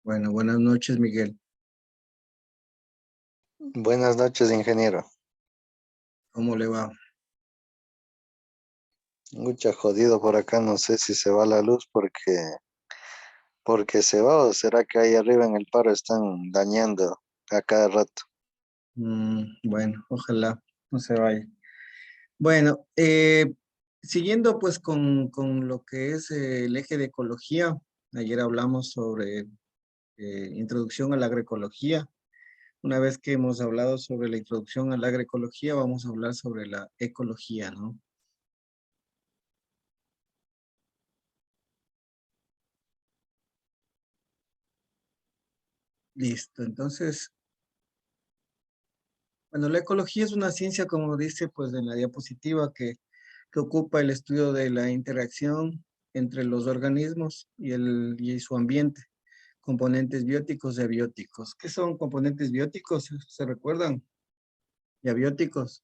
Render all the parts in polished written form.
Bueno, buenas noches, Miguel. Buenas noches, ingeniero. ¿Cómo le va? Mucha jodido por acá, no sé si se va la luz porque se va o será que ahí arriba en el paro están dañando a cada rato. Bueno, ojalá no se vaya. Bueno, siguiendo pues con lo que es el eje de ecología, ayer hablamos sobre introducción a la agroecología. Una vez que hemos hablado sobre la introducción a la agroecología, vamos a hablar sobre la ecología, ¿no? Listo, entonces, bueno, la ecología es una ciencia, como dice pues en la diapositiva, que ocupa el estudio de la interacción entre los organismos y su ambiente, componentes bióticos y abióticos. ¿Qué son componentes bióticos? ¿Se recuerdan? Y abióticos.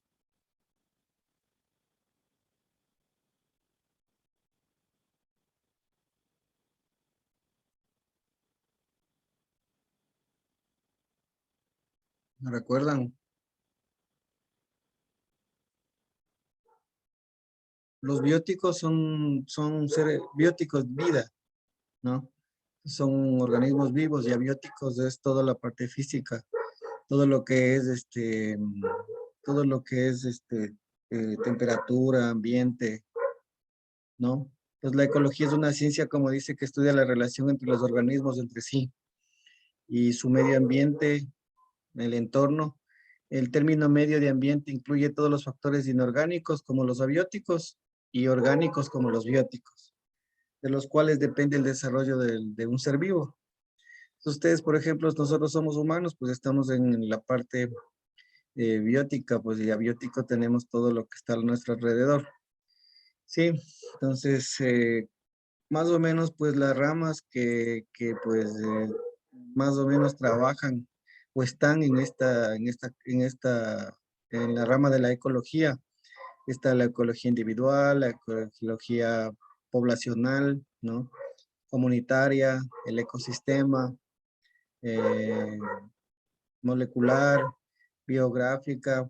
¿No recuerdan? Los bióticos son seres bióticos, vida, ¿no? Son organismos vivos y abióticos es toda la parte física, todo lo que es todo lo que es temperatura, ambiente, ¿no? Pues la ecología es una ciencia, como dice, que estudia la relación entre los organismos entre sí y su medio ambiente, el entorno. El término medio de ambiente incluye todos los factores inorgánicos como los abióticos y orgánicos como los bióticos, de los cuales depende el desarrollo de un ser vivo. Ustedes, por ejemplo, nosotros somos humanos, pues estamos en la parte biótica, pues y abiótico tenemos todo lo que está a nuestro alrededor. Sí, entonces, más o menos, pues las ramas pues, más o menos trabajan o están en la rama de la ecología. Está la ecología individual, la ecología poblacional, ¿no? Comunitaria, el ecosistema, eh, molecular, biográfica,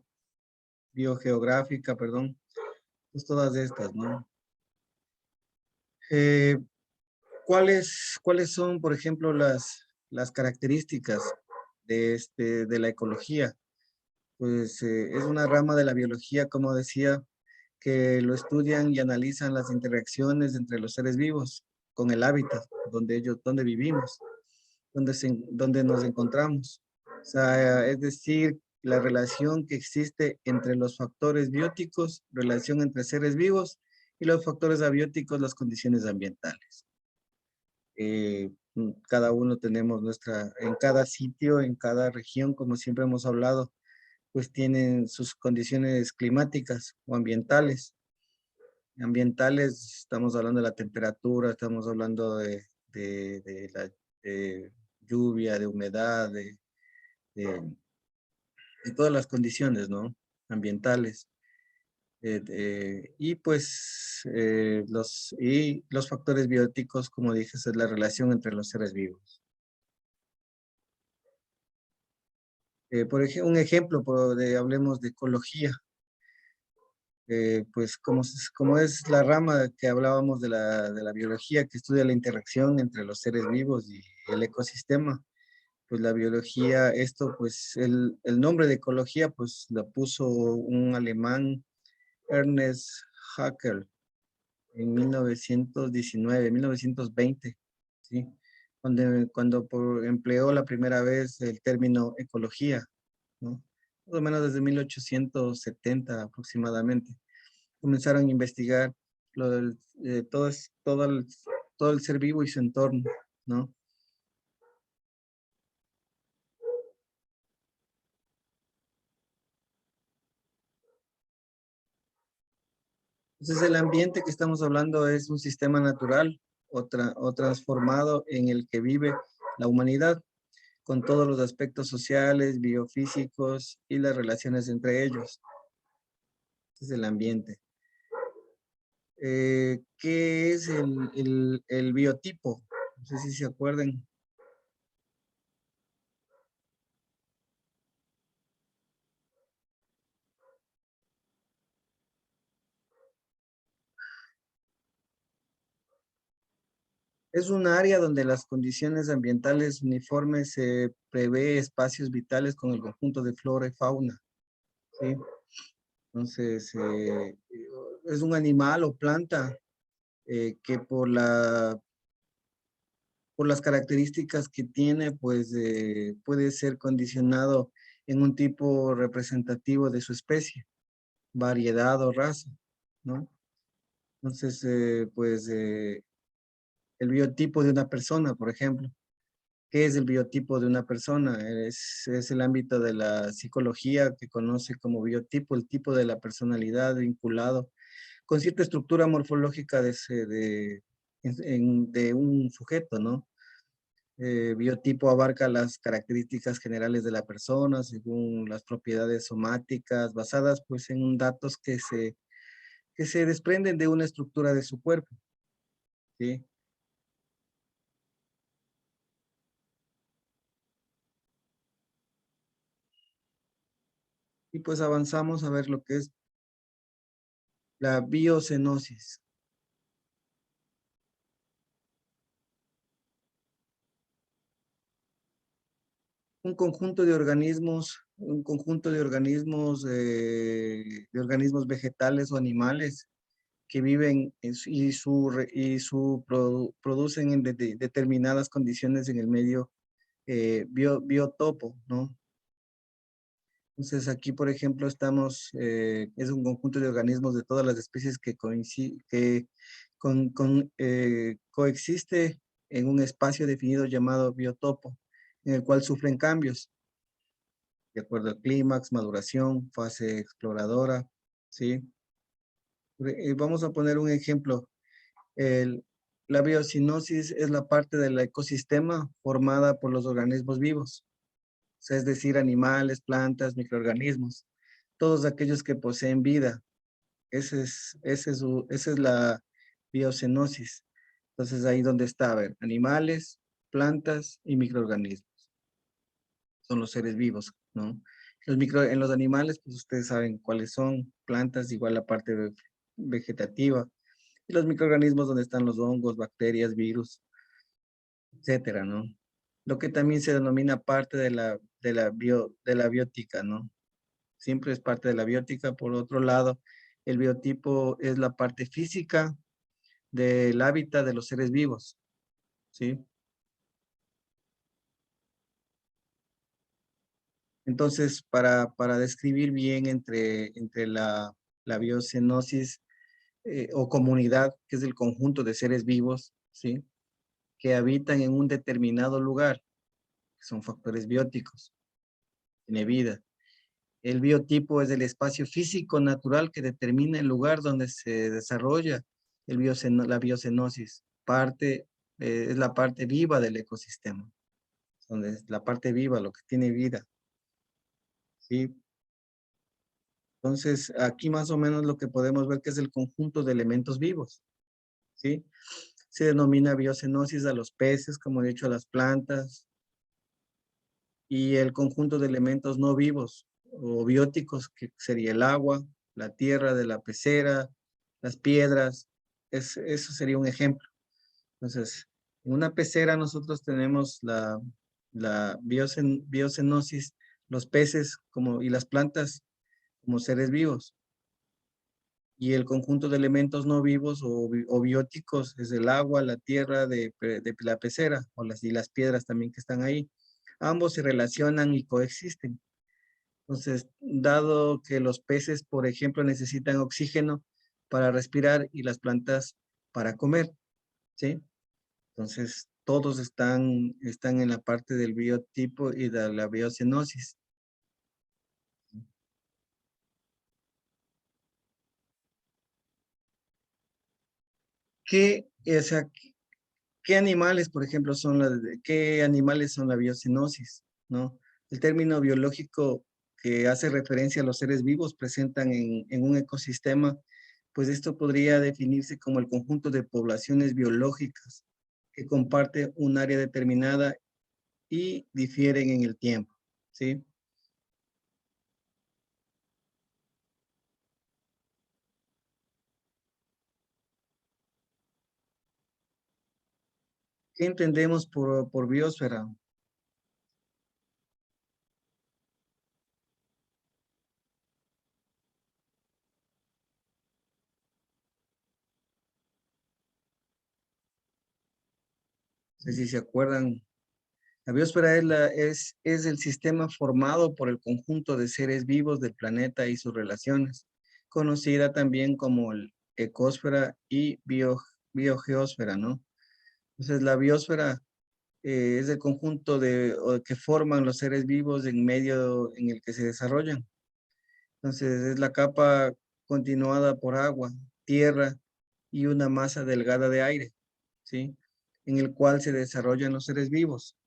biogeográfica, perdón. Pues todas estas, ¿no? Eh, cuáles son, por ejemplo, las características de la ecología? Pues es una rama de la biología, como decía, que lo estudian y analizan las interacciones entre los seres vivos con el hábitat donde vivimos, donde nos encontramos. O sea, es decir, la relación que existe entre los factores bióticos, relación entre seres vivos, y los factores abióticos, las condiciones ambientales. Cada uno tenemos en cada sitio, en cada región, como siempre hemos hablado, pues tienen sus condiciones climáticas o ambientales. Ambientales, estamos hablando de la temperatura, estamos hablando de la lluvia, de humedad, de- de todas las condiciones, ¿no? Ambientales. Y pues y los factores bióticos, como dije, es la relación entre los seres vivos. Por ejemplo, un ejemplo, hablemos de ecología. Pues como es la rama que hablábamos de la biología que estudia la interacción entre los seres vivos y el ecosistema, pues la biología, pues el nombre de ecología, pues lo puso un alemán, Ernest Haeckel, en 1919, 1920, ¿sí? Empleó la primera vez el término ecología, ¿no? Más o menos desde 1870 aproximadamente. Comenzaron a investigar lo del, todo el ser vivo y su entorno, ¿no? Entonces el ambiente que estamos hablando es un sistema natural o transformado en el que vive la humanidad. con todos los aspectos sociales, biofísicos y las relaciones entre ellos. Este es el ambiente. ¿Qué es el biotipo? No sé si se acuerdan. Es un área donde las condiciones ambientales uniformes se prevé espacios vitales con el conjunto de flora y fauna, ¿sí? Entonces, es un animal o planta que por las características que tiene, pues puede ser condicionado en un tipo representativo de su especie, variedad o raza, ¿no? Entonces, el biotipo de una persona, por ejemplo. ¿Qué es el biotipo de una persona? Es el ámbito de la psicología que conoce como biotipo, el tipo de la personalidad vinculado con cierta estructura morfológica de un sujeto, ¿no? Biotipo abarca las características generales de la persona según las propiedades somáticas basadas pues en datos que se desprenden de una estructura de su cuerpo, ¿sí? Y pues avanzamos a ver lo que es la biocenosis. Un conjunto de organismos vegetales o animales que viven producen en determinadas condiciones en el medio biotopo, ¿no? Entonces aquí, por ejemplo, es un conjunto de organismos de todas las especies que coexiste en un espacio definido llamado biotopo, en el cual sufren cambios de acuerdo al clímax, maduración, fase exploradora, ¿sí? Vamos a poner un ejemplo. El- la biocinosis es la parte del ecosistema formada por los organismos vivos, o sea, es decir, animales, plantas, microorganismos, todos aquellos que poseen vida. Esa es la biocenosis. Entonces ahí donde está, a ver, animales, plantas y microorganismos. Son los seres vivos, ¿no? En los animales, pues ustedes saben cuáles son, plantas, igual la parte vegetativa, y los microorganismos donde están los hongos, bacterias, virus, etcétera, ¿no? Lo que también se denomina parte de la biótica, ¿no? Siempre es parte de la biótica. Por otro lado, el biotipo es la parte física del hábitat de los seres vivos, ¿sí? Entonces, para describir bien entre la biocenosis o comunidad, que es el conjunto de seres vivos, ¿sí? Que habitan en un determinado lugar, que son factores bióticos, tiene vida. El biotipo es el espacio físico natural que determina el lugar donde se desarrolla la biocenosis. Es la parte viva del ecosistema, donde es la parte viva, lo que tiene vida, ¿sí? Entonces, aquí más o menos lo que podemos ver que es el conjunto de elementos vivos, ¿sí? Se denomina biocenosis a los peces, como he dicho, a las plantas, y el conjunto de elementos no vivos o bióticos, que sería el agua, la tierra de la pecera, las piedras, eso sería un ejemplo. Entonces, en una pecera nosotros tenemos la biocenosis, los peces y las plantas como seres vivos. Y el conjunto de elementos no vivos o bióticos es el agua, la tierra de la pecera y las piedras también que están ahí. Ambos se relacionan y coexisten. Entonces, dado que los peces, por ejemplo, necesitan oxígeno para respirar y las plantas para comer, ¿sí? Entonces, todos están en la parte del biotipo y de la biocenosis. ¿Qué, o sea, ¿Qué animales, por ejemplo, qué animales son la biocenosis, ¿no? El término biológico que hace referencia a los seres vivos presentan en un ecosistema, pues esto podría definirse como el conjunto de poblaciones biológicas que comparten un área determinada y difieren en el tiempo, ¿sí? ¿Qué entendemos por biosfera? No sé si se acuerdan. La biosfera es el sistema formado por el conjunto de seres vivos del planeta y sus relaciones, conocida también como el ecosfera y biogeósfera, ¿no? Entonces, la biosfera es el conjunto que forman los seres vivos en medio en el que se desarrollan. Entonces, es la capa continuada por agua, tierra y una masa delgada de aire, ¿sí? En el cual se desarrollan los seres vivos.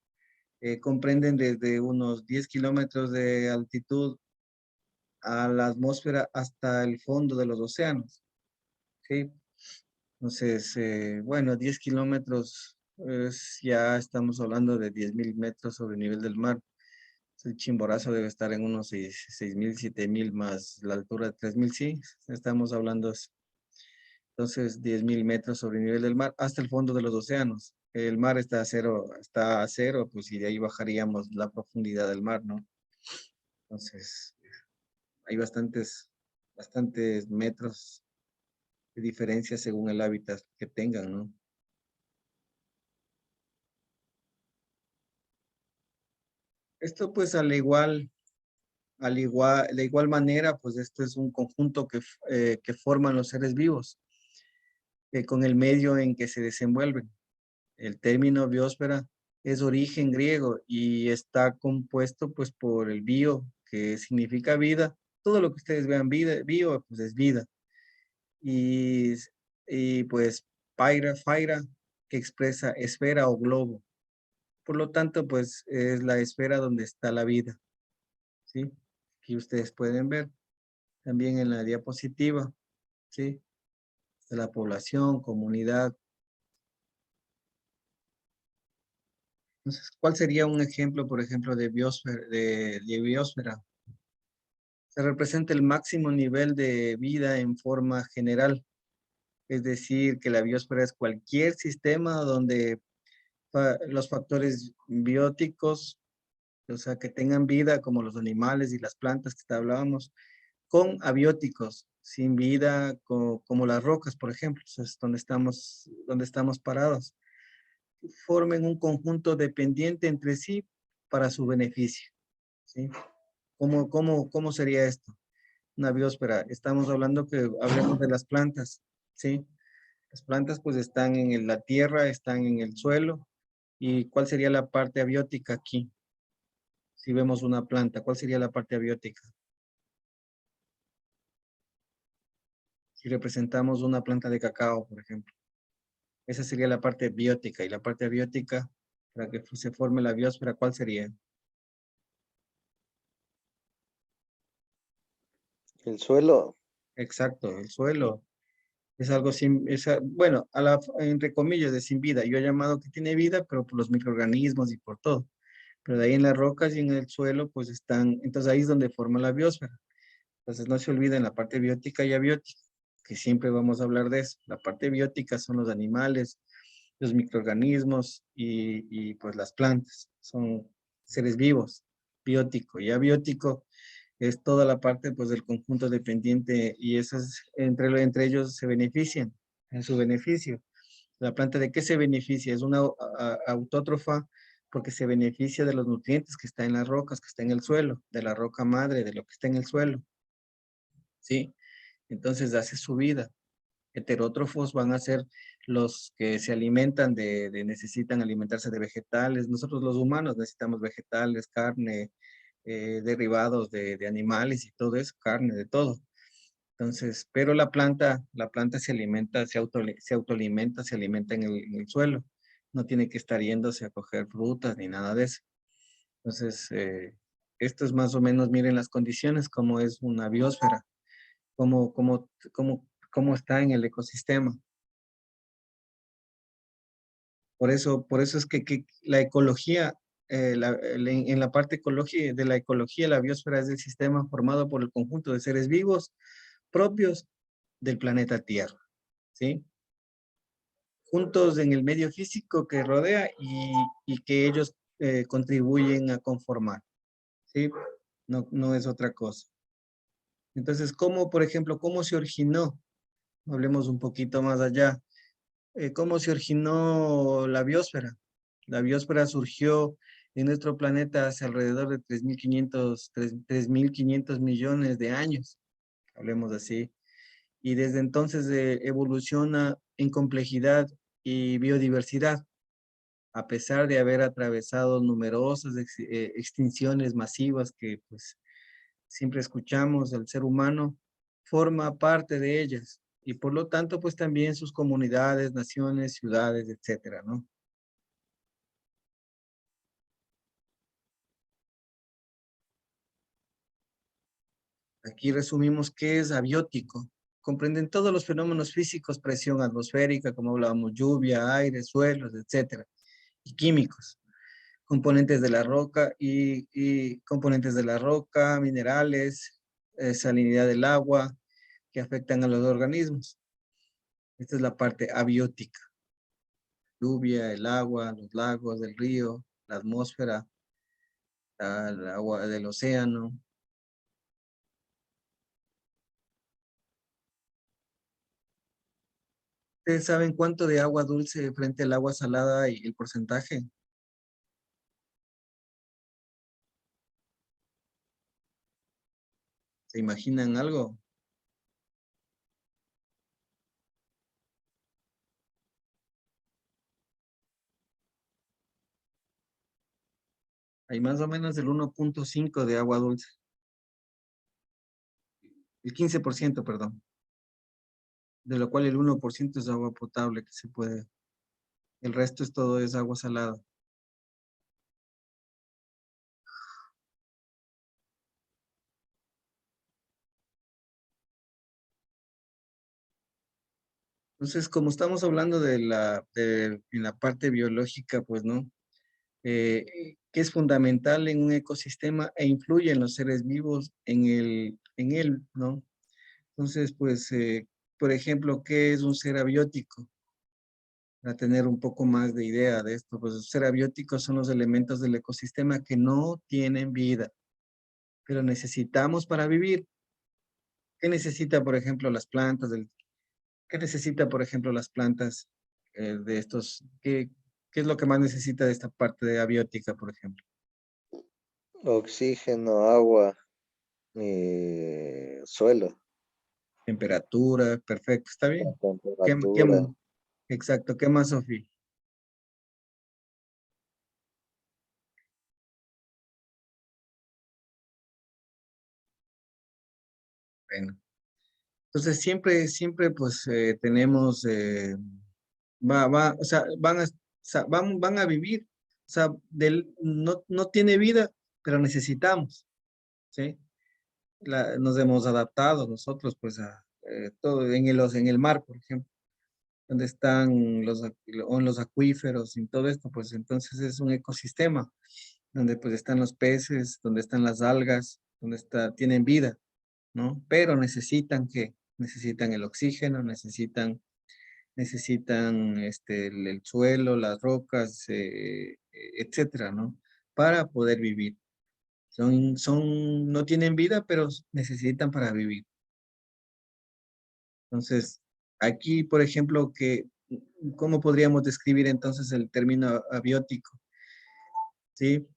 Comprenden desde unos 10 kilómetros de altitud a la atmósfera hasta el fondo de los océanos, ¿sí? Entonces, bueno, 10 kilómetros, ya estamos hablando de 10.000 metros sobre el nivel del mar. El Chimborazo debe estar en unos 6.000, 7.000 más la altura de 3.000, sí, estamos hablando, entonces 10.000 metros sobre el nivel del mar hasta el fondo de los océanos. El mar está a cero, pues y de ahí bajaríamos la profundidad del mar, ¿no? Entonces, hay bastantes metros de diferencia según el hábitat que tengan, ¿no? Esto pues de igual manera, pues esto es un conjunto que forman los seres vivos con el medio en que se desenvuelven. El término biosfera es origen griego y está compuesto pues por el bio, que significa vida. Todo lo que ustedes vean vida, bio, pues es vida. Y, y pues faira, que expresa esfera o globo. Por lo tanto, pues es la esfera donde está la vida, ¿sí? Aquí ustedes pueden ver también en la diapositiva, ¿sí? De la población, comunidad. Entonces, ¿cuál sería un ejemplo, por ejemplo, de biosfera? Se representa el máximo nivel de vida en forma general, es decir, que la biosfera es cualquier sistema donde los factores bióticos, o sea, que tengan vida, como los animales y las plantas que hablábamos, con abióticos, sin vida, como las rocas, por ejemplo, eso es donde estamos parados, formen un conjunto dependiente entre sí para su beneficio, ¿sí? ¿Cómo sería esto? Una biosfera. Estamos hablando que hablemos de las plantas, ¿sí? Las plantas pues están en la tierra, están en el suelo. ¿Y cuál sería la parte abiótica aquí? Si vemos una planta, ¿cuál sería la parte abiótica? Si representamos una planta de cacao, por ejemplo. Esa sería la parte biótica. Y la parte abiótica, para que se forme la biosfera, ¿cuál sería? El suelo, Exacto, el suelo. Es algo bueno, entre comillas, de sin vida. Yo he llamado que tiene vida, pero por los microorganismos y por todo. Pero de ahí en las rocas y en el suelo, pues están, entonces ahí es donde forma la biosfera. Entonces no se olviden la parte biótica y abiótica, que siempre vamos a hablar de eso. La parte biótica son los animales, los microorganismos y pues las plantas. Son seres vivos, biótico y abiótico es toda la parte pues del conjunto dependiente y esas entre ellos se benefician en su beneficio. La planta de qué se beneficia? Es una autótrofa porque se beneficia de los nutrientes que está en las rocas, que está en el suelo, de la roca madre, de lo que está en el suelo, ¿sí? Entonces hace su vida. Heterótrofos van a ser los que se alimentan necesitan alimentarse de vegetales. Nosotros los humanos necesitamos vegetales, carne, derivados de animales y todo eso, carne, de todo. Entonces, pero la planta se alimenta, se autoalimenta, se alimenta en el suelo. no tiene que estar yéndose a coger frutas ni nada de eso. Entonces, esto es más o menos, miren las condiciones, cómo es una biosfera, cómo está en el ecosistema. Por eso es que la ecología, en la parte ecología, de la ecología, la biosfera es el sistema formado por el conjunto de seres vivos propios del planeta Tierra, ¿sí? Juntos en el medio físico que rodea y que ellos contribuyen a conformar, ¿sí? No es otra cosa. Entonces, ¿cómo, por ejemplo, cómo se originó? Hablemos un poquito más allá. ¿Cómo se originó la biosfera? La biosfera surgió en nuestro planeta hace alrededor de 3.500 millones de años, hablemos así. Y desde entonces evoluciona en complejidad y biodiversidad, a pesar de haber atravesado numerosas extinciones masivas que pues siempre escuchamos, el ser humano forma parte de ellas y por lo tanto pues también sus comunidades, naciones, ciudades, etcétera, ¿no? Aquí resumimos qué es abiótico. Comprenden todos los fenómenos físicos, presión atmosférica, como hablábamos, lluvia, aire, suelos, etcétera, y químicos, componentes de la roca y componentes de la roca, minerales, salinidad del agua, que afectan a los organismos. Esta es la parte abiótica. Lluvia, el agua, los lagos, el río, la atmósfera, el agua del océano. ¿Ustedes saben cuánto de agua dulce frente al agua salada y el porcentaje? ¿Se imaginan algo? Hay más o menos el 1.5 de agua dulce. El 15%, perdón. De lo cual el 1% es agua potable que se puede. El resto es todo es agua salada. Entonces, como estamos hablando en la parte biológica, pues, ¿no? Que es fundamental en un ecosistema e influye en los seres vivos en él, ¿no? Entonces, pues, por ejemplo, ¿qué es un ser abiótico? Para tener un poco más de idea de esto, pues los ser abióticos son los elementos del ecosistema que no tienen vida, pero necesitamos para vivir. ¿Qué necesita, por ejemplo, las plantas? ¿Qué necesita, por ejemplo, las plantas de estos? ¿Qué es lo que más necesita de esta parte de abiótica, por ejemplo? Oxígeno, agua, suelo, Temperatura, perfecto, está la bien. ¿Qué temperatura. exacto, ¿qué más, Sofía? Bueno, entonces siempre pues tenemos, o sea, van a vivir, o sea, no tiene vida, pero necesitamos, ¿sí? Nos hemos adaptado nosotros pues a todo en el mar, por ejemplo, donde están o en los acuíferos y todo esto, pues entonces es un ecosistema donde pues están los peces, donde están las algas, tienen vida, ¿no? Pero necesitan el oxígeno, necesitan el suelo, las rocas, etcétera, ¿no? Para poder vivir. No tienen vida, pero necesitan para vivir. Entonces, aquí, por ejemplo, ¿cómo podríamos describir entonces el término abiótico? ¿Sí?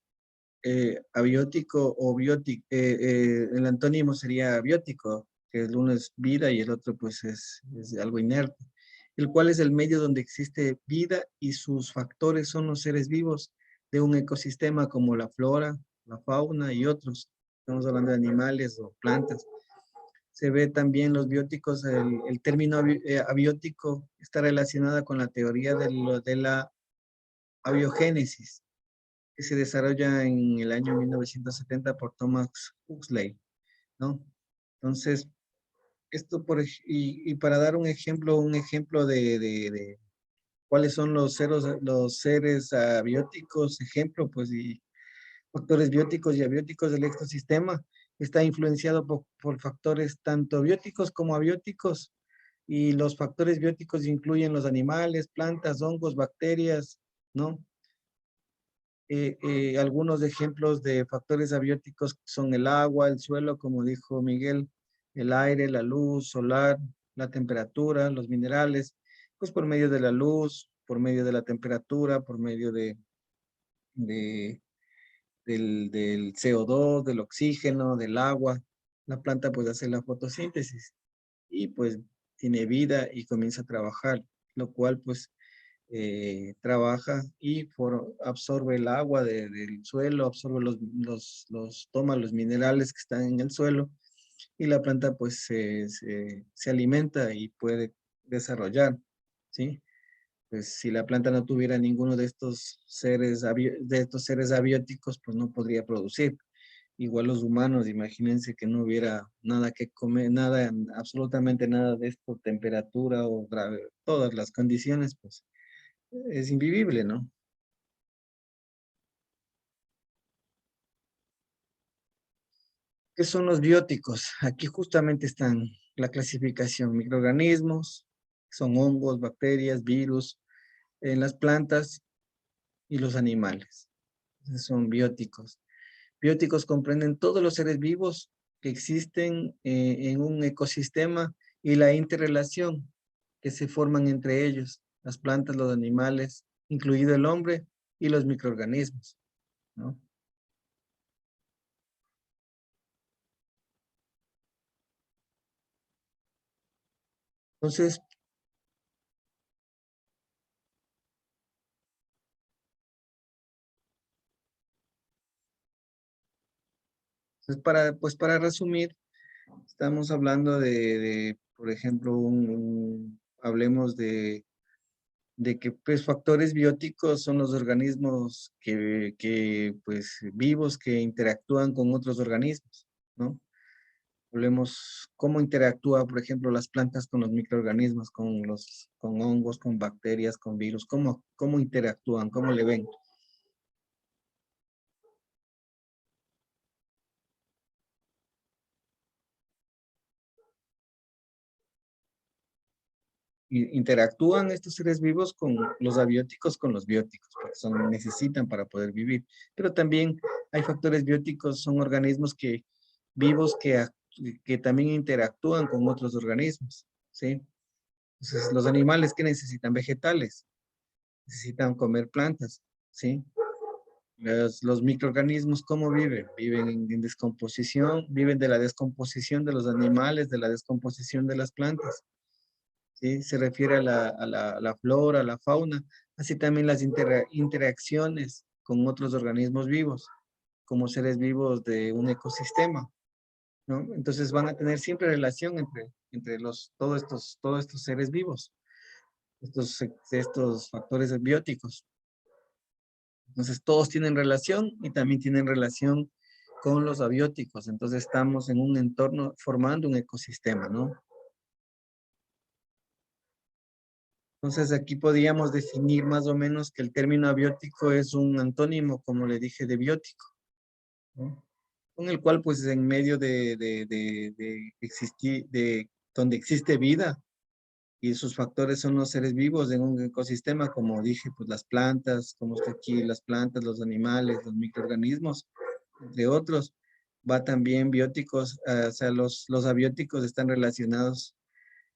Abiótico o biótico, el antónimo sería abiótico, que el uno es vida y el otro pues es algo inerte, el cual es el medio donde existe vida y sus factores son los seres vivos de un ecosistema como la flora, la fauna y otros. Estamos hablando de animales o plantas. Se ve también los bióticos, el término abiótico está relacionado con la teoría abiogénesis, que se desarrolla en el año 1970 por Thomas Huxley, ¿no? Entonces, esto y para dar un ejemplo de cuáles son los seres abióticos, ejemplo, pues, y factores bióticos y abióticos del ecosistema, está influenciado por factores tanto bióticos como abióticos, y los factores bióticos incluyen los animales, plantas, hongos, bacterias, ¿no? Algunos ejemplos de factores abióticos son el agua, el suelo, como dijo Miguel, el aire, la luz solar, la temperatura, los minerales, pues por medio de la luz, por medio de la temperatura, por medio de, del CO2, del oxígeno, del agua. La planta puede hacer la fotosíntesis y pues tiene vida y comienza a trabajar, lo cual pues trabaja y absorbe el agua del suelo, absorbe toma los minerales que están en el suelo y la planta pues se alimenta y puede desarrollar, ¿sí? Pues si la planta no tuviera ninguno de estos seres abióticos, pues no podría producir. Igual los humanos, imagínense que no hubiera nada que comer, nada, absolutamente nada de esto, temperatura o todas las condiciones, pues es invivible, ¿no? ¿Qué son los bióticos? Aquí justamente están la clasificación, microorganismos, son hongos, bacterias, virus, en las plantas y los animales. Esos son bióticos. Bióticos comprenden todos los seres vivos que existen en un ecosistema y la interrelación que se forman entre ellos, las plantas, los animales, incluido el hombre y los microorganismos, ¿no? Entonces, pues para resumir, estamos hablando por ejemplo, hablemos de que pues, factores bióticos son los organismos pues, vivos que interactúan con otros organismos, ¿no? Hablemos cómo interactúa, por ejemplo, las plantas con los microorganismos, con hongos, con bacterias, con virus, cómo interactúan, cómo le ven. Interactúan estos seres vivos con los abióticos, con los bióticos, porque necesitan para poder vivir. Pero también hay factores bióticos, son organismos vivos que también interactúan con otros organismos, ¿sí? Entonces, los animales que necesitan vegetales, necesitan comer plantas, ¿sí? Los microorganismos, ¿cómo viven? Viven en descomposición, viven de la descomposición de los animales, de la descomposición de las plantas. ¿Sí? Se refiere a la flora, a la fauna, así también las interacciones con otros organismos vivos, como seres vivos de un ecosistema, ¿no? Entonces van a tener siempre relación entre todos estos seres vivos, estos factores bióticos. Entonces todos tienen relación y también tienen relación con los abióticos. Entonces estamos en un entorno formando un ecosistema, ¿no? Entonces aquí podríamos definir más o menos que el término abiótico es un antónimo, como le dije, de biótico, ¿no? Con el cual pues en medio de existir, donde existe vida y sus factores son los seres vivos en un ecosistema, como dije, pues las plantas, como está aquí, las plantas, los animales, los microorganismos, entre otros, va también bióticos, o sea, los abióticos están relacionados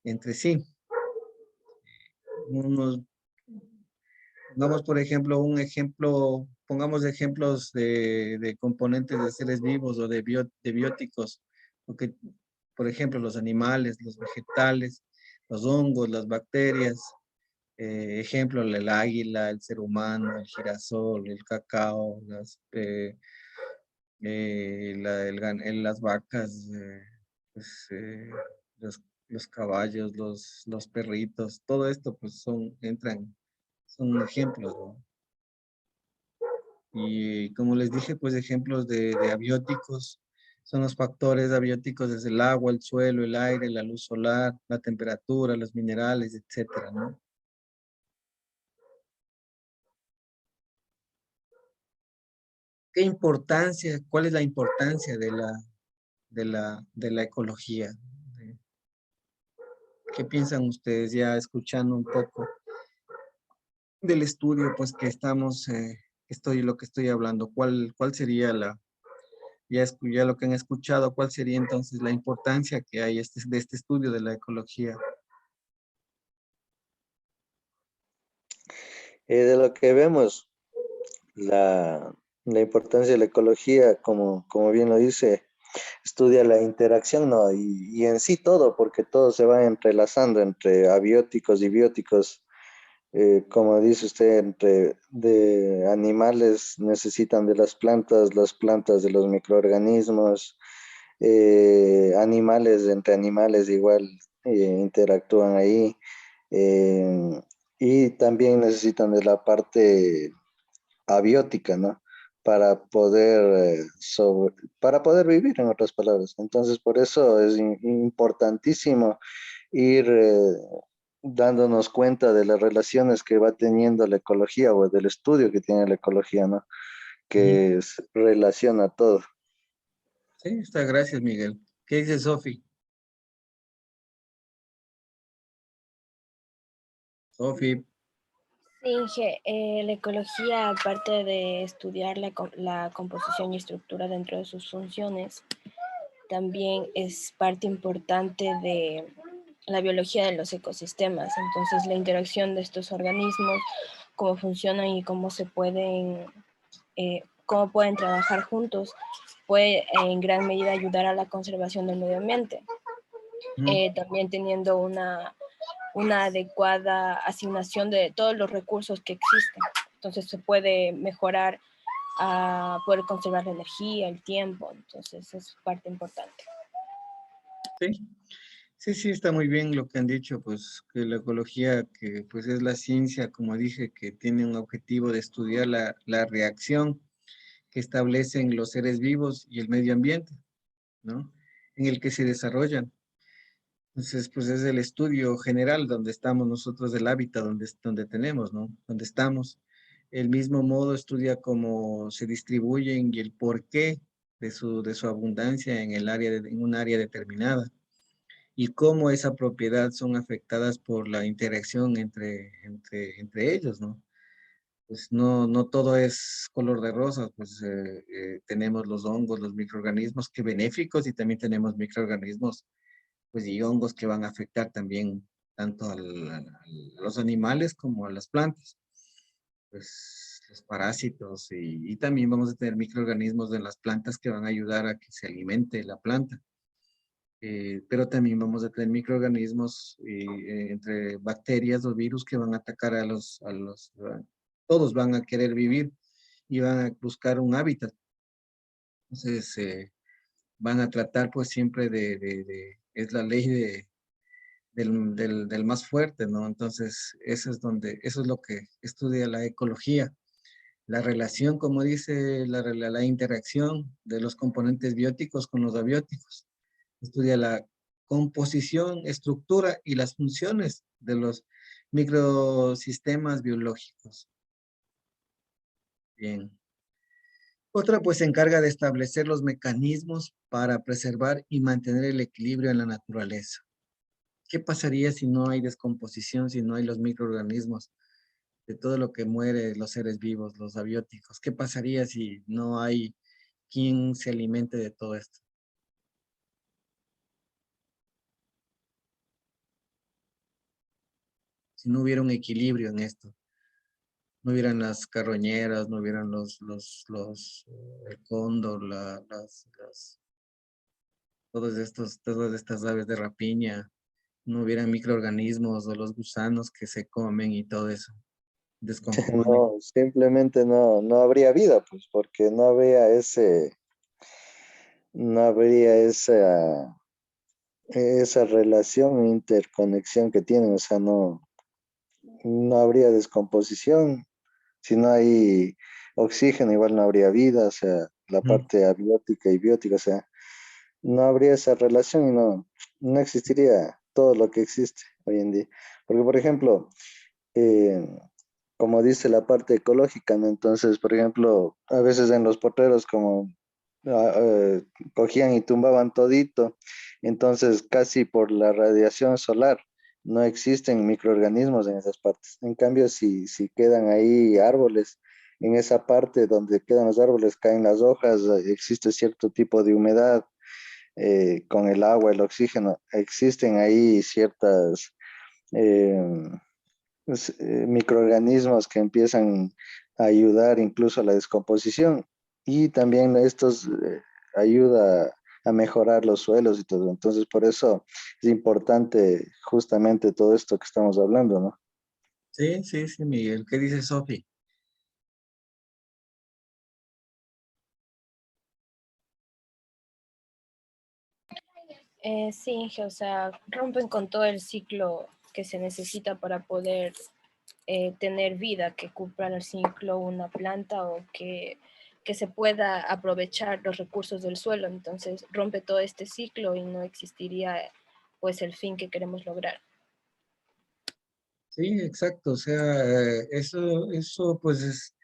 entre sí. Unos Pongamos, por ejemplo, pongamos ejemplos de componentes de seres vivos o de bióticos, porque, por ejemplo, los animales, los vegetales, los hongos, las bacterias, ejemplo, el águila, el ser humano, el girasol, el cacao, las vacas, pues, los, los caballos, los perritos, todo esto pues son ejemplos, ¿no? Y como les dije, pues ejemplos de abióticos son los factores abióticos desde el agua, el suelo, el aire, la luz solar, la temperatura, los minerales, etcétera, ¿no? ¿Qué importancia, cuál es la importancia de la ecología? ¿Qué piensan ustedes ya escuchando un poco del estudio, pues que estamos, lo que estoy hablando? ¿Cuál sería ya lo que han escuchado, cuál sería entonces la importancia que hay de este estudio de la ecología? De lo que vemos, la importancia de la ecología, como bien lo dice, estudia la interacción, ¿no? Y en sí todo, porque todo se va entrelazando entre abióticos y bióticos. Como dice usted, entre de animales necesitan de las plantas de los microorganismos, animales entre animales igual interactúan ahí. eh, y también necesitan de la parte abiótica, ¿no? Para poder, para poder vivir, en otras palabras. Entonces, por eso es importantísimo ir dándonos cuenta de las relaciones que va teniendo la ecología o del estudio que tiene la ecología, ¿no? Ujú. Que relaciona todo. Sí, está, gracias, Miguel. ¿Qué dice Sofi? Sofi, Sí, Inge, la ecología, aparte de estudiar la composición y estructura dentro de sus funciones, también es parte importante de la biología de los ecosistemas. Entonces, la interacción de estos organismos, cómo funcionan y cómo pueden trabajar juntos, puede en gran medida ayudar a la conservación del medio ambiente. ujú, También teniendo una adecuada asignación de todos los recursos que existen. Entonces se puede mejorar a poder conservar la energía, el tiempo. Entonces es parte importante. sí. Sí, sí, está muy bien lo que han dicho, pues que la ecología, que pues es la ciencia, como dije, que tiene un objetivo de estudiar la reacción que establecen los seres vivos y el medio ambiente, ¿no? En el que se desarrollan. Entonces, pues es el estudio general donde estamos nosotros, del hábitat donde tenemos, ¿no? Donde estamos. El mismo modo estudia cómo se distribuyen y el porqué de su abundancia en en un área determinada y cómo esa propiedad son afectadas por la interacción entre ellos, ¿no? Pues no todo es color de rosas, pues tenemos los hongos, los microorganismos que benéficos y también tenemos microorganismos, pues y hongos que van a afectar también tanto a los animales como a las plantas, pues los parásitos y también vamos a tener microorganismos en las plantas que van a ayudar a que se alimente la planta. Pero también vamos a tener microorganismos entre bacterias o virus que van a atacar todos van a querer vivir y van a buscar un hábitat. Entonces, van a tratar pues siempre es la ley del más fuerte, ¿no? Entonces, eso es lo que estudia la ecología, la relación, como dice, la interacción de los componentes bióticos con los abióticos. Estudia la composición, estructura y las funciones de los microsistemas biológicos. Bien. Otra pues se encarga de establecer los mecanismos para preservar y mantener el equilibrio en la naturaleza. ¿Qué pasaría si no hay descomposición, si no hay los microorganismos, de todo lo que muere, los seres vivos, los abióticos? ¿Qué pasaría si no hay quien se alimente de todo esto? Si no hubiera un equilibrio en esto. No hubieran las carroñeras, no hubieran el cóndor, todas estas aves de rapiña, no hubieran microorganismos o los gusanos que se comen y todo eso, descomponen. No, simplemente no habría vida, pues, porque no habría esa relación, interconexión que tienen, o sea, no habría descomposición, si no hay oxígeno, igual no habría vida, o sea, la Ujú. parte abiótica y biótica, o sea, no habría esa relación y no existiría todo lo que existe hoy en día. Porque, por ejemplo, eh, como dice la parte ecológica, ¿no? Entonces, por ejemplo, a veces en los potreros como cogían y tumbaban todito, entonces casi por la radiación solar no existen microorganismos en esas partes. En cambio, si quedan ahí árboles, en esa parte donde quedan los árboles caen las hojas, existe cierto tipo de humedad con el agua, el oxígeno, existen ahí ciertas eh, microorganismos que empiezan a ayudar incluso a la descomposición y también estos ayuda a mejorar los suelos y todo. Entonces, por eso es importante justamente todo esto que estamos hablando, ¿no? Sí, sí, sí, Miguel. ¿Qué dice Sofi? Sí, Inge, o sea, rompen con todo el ciclo que se necesita para poder tener vida, que cumpla el ciclo una planta o que se pueda aprovechar los recursos del suelo. Entonces rompe todo este ciclo y no existiría pues el fin que queremos lograr. Sí, exacto. O sea, eso pues es,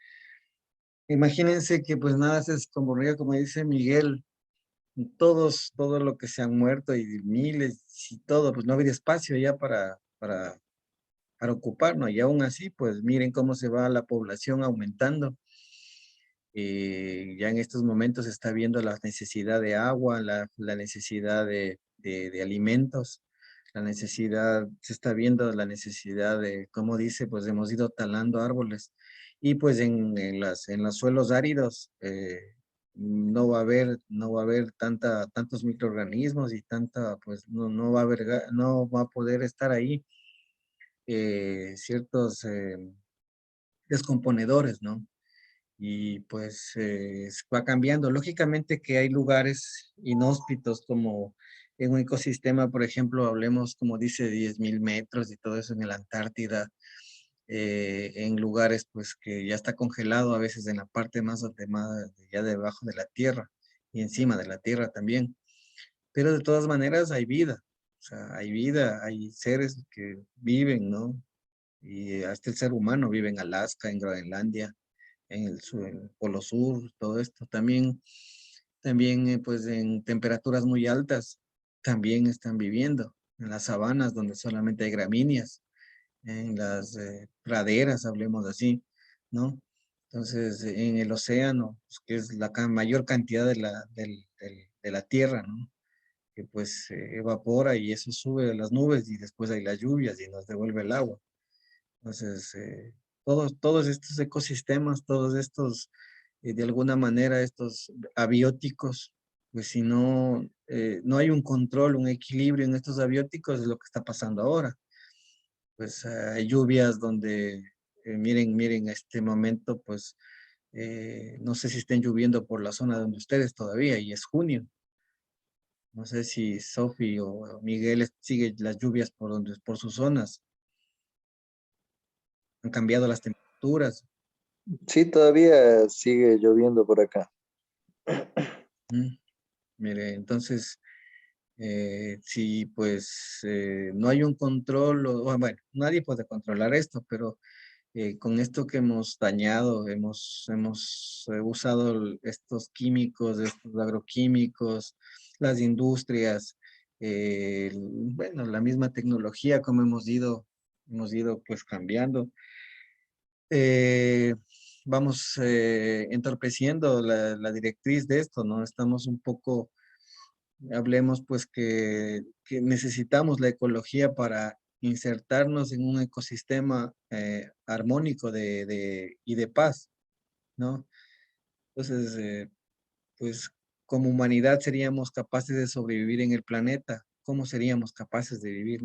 imagínense que pues nada se descomponía, como dice Miguel, todo lo que se han muerto y miles y todo, pues no había espacio ya para ocupar, ¿no? Y aún así, pues miren cómo se va la población aumentando. Ya en estos momentos se está viendo la necesidad de agua, la necesidad de alimentos, se está viendo la necesidad de, como dice, pues hemos ido talando árboles. Y pues en los suelos áridos no va a haber tantos microorganismos y tanta, pues no va a haber, no va a poder estar ahí ciertos descomponedores, ¿no? Y pues va cambiando. Lógicamente que hay lugares inhóspitos como en un ecosistema, por ejemplo, hablemos como dice 10.000 metros y todo eso en la Antártida, en lugares pues que ya está congelado a veces en la parte más ya debajo de la tierra y encima de la tierra también. Pero de todas maneras hay vida, o sea, hay vida, hay seres que viven, ¿no? Y hasta el ser humano vive en Alaska, en Groenlandia, en el Polo Sur, todo esto. También pues en temperaturas muy altas, también están viviendo. En las sabanas donde solamente hay gramíneas, en las praderas, hablemos así, ¿no? Entonces, en el océano, pues, que es la mayor cantidad de la tierra, ¿no? Que pues evapora y eso sube a las nubes y después hay las lluvias y nos devuelve el agua. Entonces, todos estos ecosistemas, todos estos, de alguna manera, estos abióticos, pues si no hay un control, un equilibrio en estos abióticos, es lo que está pasando ahora. Pues hay lluvias donde, miren, este momento, pues no sé si estén lloviendo por la zona donde ustedes todavía, y es junio. No sé si Sofi o Miguel sigue las lluvias por sus zonas. Han cambiado las temperaturas. Sí, todavía sigue lloviendo por acá. Mm, Mire, entonces, si pues no hay un control, bueno, nadie puede controlar esto, pero con esto que hemos dañado, hemos usado estos químicos, estos agroquímicos, las industrias, bueno, la misma tecnología, como hemos ido pues cambiando. eh, Vamos entorpeciendo la directriz de esto, ¿no? Estamos un poco, hablemos pues que necesitamos la ecología para insertarnos en un ecosistema armónico y de paz, ¿no? Entonces, pues como humanidad seríamos capaces de sobrevivir en el planeta. ¿Cómo seríamos capaces de vivir?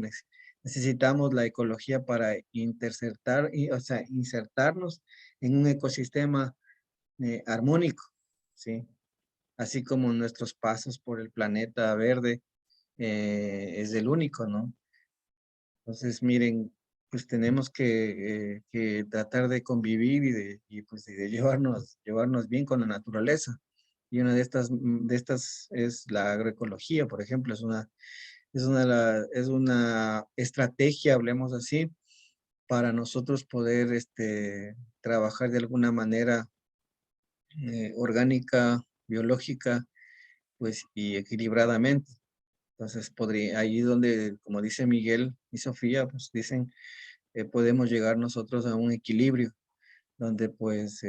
Necesitamos la ecología para o sea, insertarnos en un ecosistema armónico, ¿sí? Así como nuestros pasos por el planeta verde es el único, ¿no? Entonces, miren, pues tenemos que tratar de convivir y de llevarnos bien con la naturaleza. Y una de estas es la agroecología, por ejemplo, es una estrategia, hablemos así, para nosotros poder trabajar de alguna manera orgánica, biológica, pues, y equilibradamente. Entonces, ahí donde, como dice Miguel y Sofía, pues dicen, podemos llegar nosotros a un equilibrio, donde pues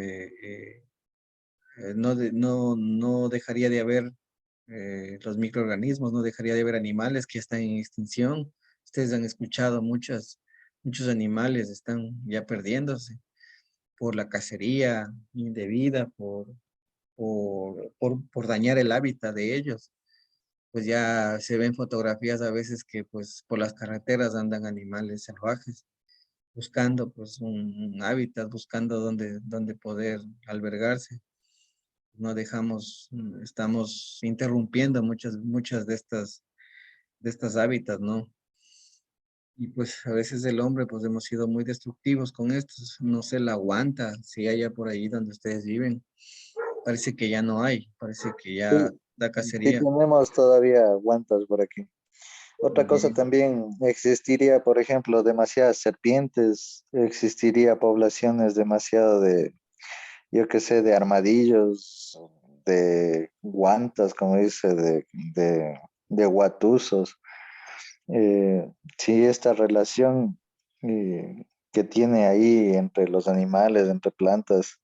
no dejaría de haber los microorganismos, no dejaría de haber animales que están en extinción. Ustedes han escuchado muchos animales están ya perdiéndose por la cacería indebida, por dañar el hábitat de ellos. Pues ya se ven fotografías a veces que pues por las carreteras andan animales salvajes, buscando pues un hábitat, buscando donde poder albergarse. No dejamos, estamos interrumpiendo muchas de estas hábitats, ¿no? Y pues a veces el hombre pues hemos sido muy destructivos con estos, no se la aguanta, si haya por ahí donde ustedes viven, parece que ya no hay, parece que ya Sí, da sí cacería. tenemos todavía guantas por aquí. Otra cosa Ujú. también, existiría, por ejemplo, demasiadas serpientes, existiría poblaciones demasiado de, yo qué sé, de armadillos, de guantas, como dice, de guatuzos. Sí, esta relación que tiene ahí entre los animales, entre plantas,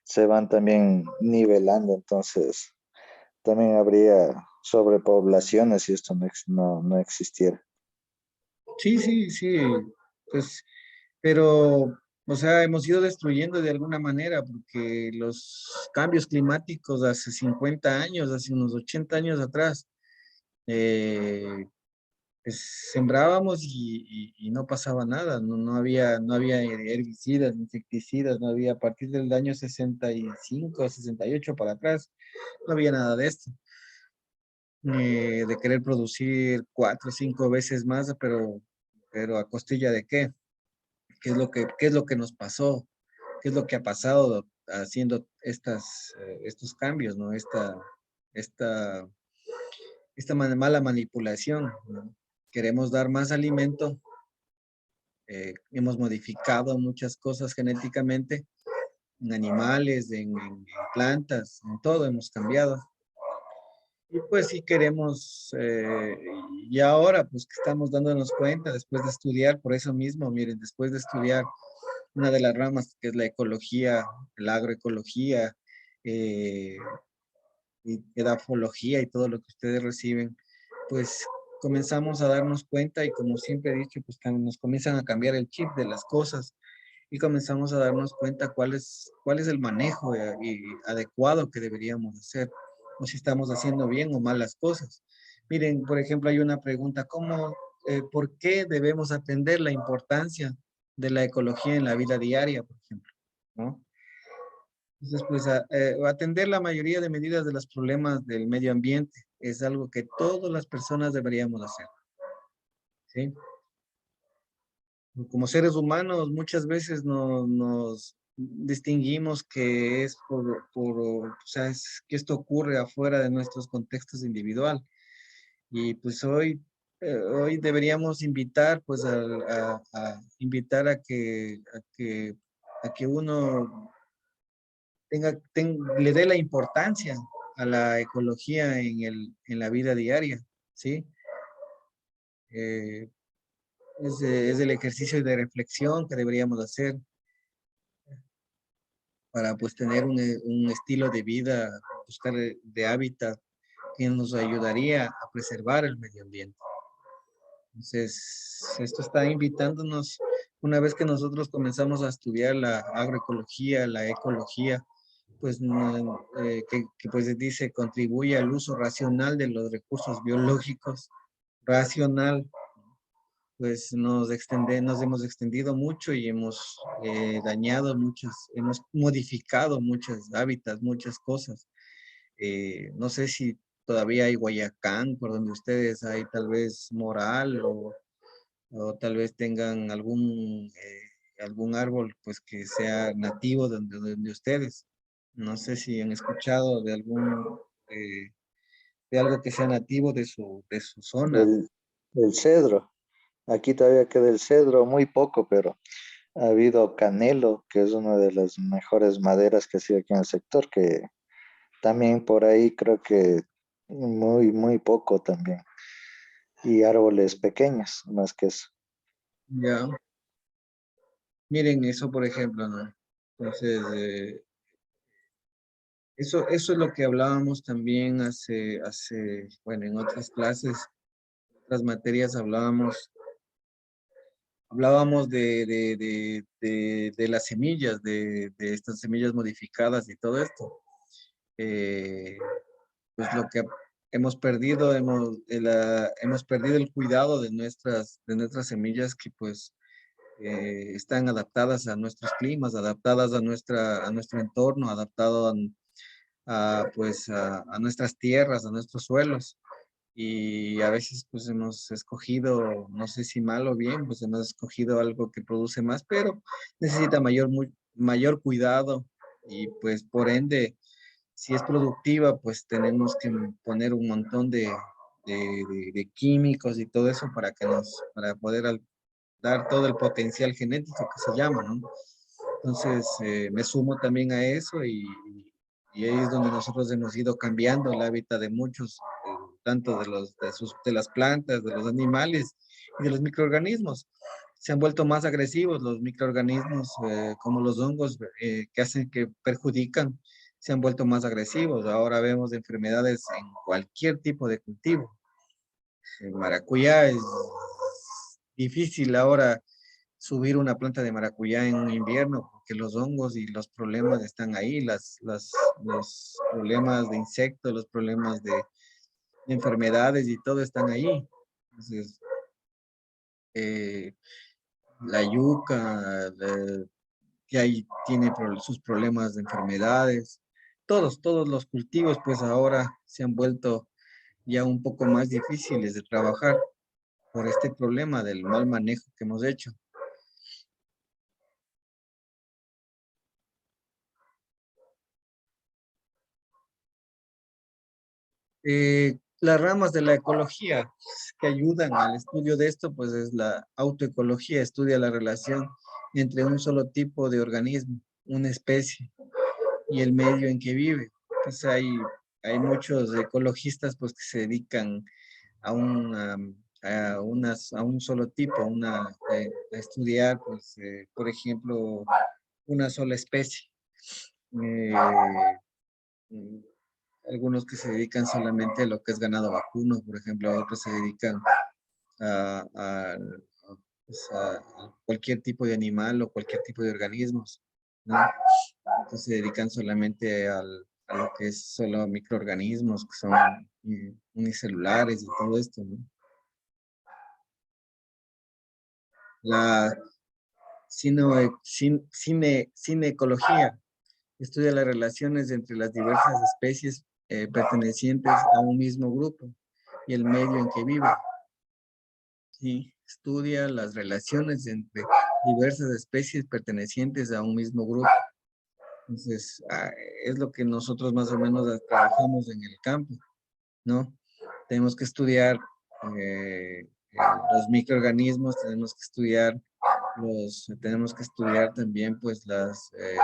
se van también nivelando, entonces también habría sobrepoblaciones si esto no existiera. Sí, sí, sí, pues, pero, o sea, hemos ido destruyendo de alguna manera porque los cambios climáticos hace 50 años, hace unos 80 años atrás, eh, pues, sembrábamos y no pasaba nada, no había herbicidas, insecticidas, no había a partir del año 65, 68 para atrás, no había nada de esto, de querer producir 4 o 5 veces más, pero ¿a costilla de qué? ¿Qué es lo que nos pasó? ¿Qué es lo que ha pasado haciendo estos cambios, ¿no? Esta, mala manipulación, ¿no? Queremos dar más alimento, hemos modificado muchas cosas genéticamente, en animales, en plantas, en todo hemos cambiado. Y pues sí queremos, y ahora pues que estamos dándonos cuenta después de estudiar, por eso mismo, miren, después de estudiar una de las ramas que es la ecología, la agroecología, eh, y edafología y todo lo que ustedes reciben, pues comenzamos a darnos cuenta y como siempre he dicho, pues nos comienzan a cambiar el chip de las cosas y comenzamos a darnos cuenta cuál es el manejo adecuado que deberíamos hacer o si estamos haciendo bien o mal las cosas. Miren, por ejemplo, hay una pregunta, ¿por qué debemos atender la importancia de la ecología en la vida diaria, por ejemplo? ¿No? Entonces, pues atender la mayoría de medidas de los problemas del medio ambiente es algo que todas las personas deberíamos hacer, ¿sí? Como seres humanos muchas veces nos distinguimos que es o sea, que esto ocurre afuera de nuestros contextos individual. Y pues hoy deberíamos invitar, pues invitar a que uno le dé la importancia a la ecología en la vida diaria, ¿sí? Eh, es el ejercicio de reflexión que deberíamos hacer para pues tener un estilo de vida, buscar de hábitat que nos ayudaría a preservar el medio ambiente. Entonces, esto está invitándonos, una vez que nosotros comenzamos a estudiar la agroecología, la ecología, pues que pues dice contribuye al uso racional de los recursos biológicos, racional, pues nos hemos extendido mucho y hemos dañado hemos modificado muchos hábitats, muchas cosas. No sé si todavía hay Guayacán, por donde ustedes hay tal vez Moral o tal vez tengan algún árbol pues que sea nativo de ustedes. No sé si han escuchado de eh, de algo que sea nativo de su zona. El cedro. Aquí todavía queda el cedro, muy poco, pero ha habido canelo, que es una de las mejores maderas que ha sido aquí en el sector, que también por ahí creo que muy, muy poco también. Y árboles pequeños, más que eso. Ya, miren eso, por ejemplo, ¿no? Entonces, eso es lo que hablábamos también bueno, en otras clases, otras materias hablábamos de las semillas, de estas semillas modificadas y todo esto. Eh, pues lo que hemos perdido, hemos perdido el cuidado de nuestras semillas que pues están adaptadas a nuestros climas, adaptadas a nuestro entorno, adaptado pues, a nuestras tierras, a nuestros suelos. Y a veces pues hemos escogido, no sé si mal o bien, pues hemos escogido algo que produce más, pero necesita mayor cuidado y pues por ende, si es productiva, pues tenemos que poner un montón de químicos y todo eso para poder dar todo el potencial genético que se llama, ¿no? Entonces, me sumo también a eso y ahí es donde nosotros hemos ido cambiando el hábitat de muchos, tanto de las plantas, de los animales y de los microorganismos. Se han vuelto más agresivos los microorganismos, como los hongos, que perjudican, se han vuelto más agresivos. Ahora vemos enfermedades en cualquier tipo de cultivo. El maracuyá es difícil ahora subir una planta de maracuyá en un invierno, porque los hongos y los problemas están ahí, los problemas de insectos, los problemas de enfermedades y todo están ahí. Entonces, eh, la yuca, que ahí tiene sus problemas de enfermedades. Todos los cultivos, pues ahora se han vuelto ya un poco más difíciles de trabajar por este problema del mal manejo que hemos hecho. Las ramas de la ecología que ayudan al estudio de esto, pues es la autoecología, estudia la relación entre un solo tipo de organismo, una especie y el medio en que vive. Entonces hay muchos ecologistas pues que se dedican a a un solo tipo, a estudiar pues por ejemplo una sola especie. Eh, mm, Algunos que se dedican solamente a lo que es ganado vacuno, por ejemplo, otros se dedican a, a, pues, a cualquier tipo de animal o cualquier tipo de organismos, ¿no? Entonces se dedican solamente a lo que es solo microorganismos, que son unicelulares y todo esto, ¿no? La cineecología estudia las relaciones entre las diversas especies pertenecientes a un mismo grupo y el medio en que vive. Sí, estudia las relaciones entre diversas especies pertenecientes a un mismo grupo. Entonces, es lo que nosotros más o menos trabajamos en el campo, ¿no? Tenemos que estudiar los microorganismos, tenemos que estudiar también pues eh,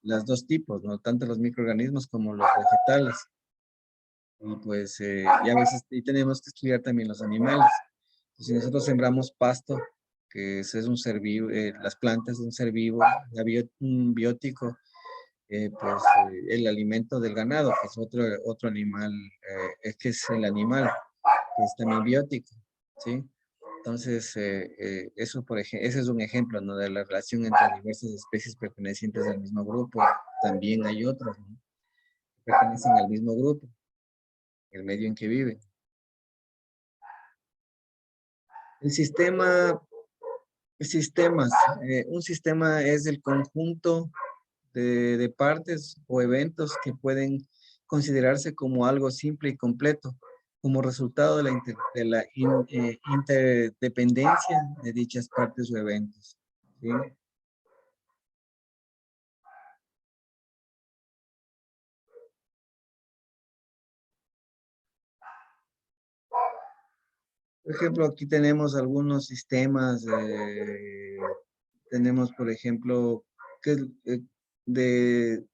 las dos tipos, ¿no? Tanto los microorganismos como los vegetales. Y pues, y a veces y tenemos que estudiar también los animales. Si nosotros sembramos pasto, que ese es un ser vivo, las plantas es un ser vivo, un biótico, pues el alimento del ganado, que es otro animal, es que es el animal, que es también biótico, ¿sí? Entonces, eso, ese es un ejemplo, ¿no? De la relación entre diversas especies pertenecientes al mismo grupo. También hay otros, ¿no? Que pertenecen al mismo grupo, el medio en que viven. El sistema, sistemas. Un sistema es el conjunto de partes o eventos que pueden considerarse como algo simple y completo, como resultado de la interdependencia de dichas partes o eventos. ¿Sí? Por ejemplo, aquí tenemos algunos sistemas, tenemos, por ejemplo, que de,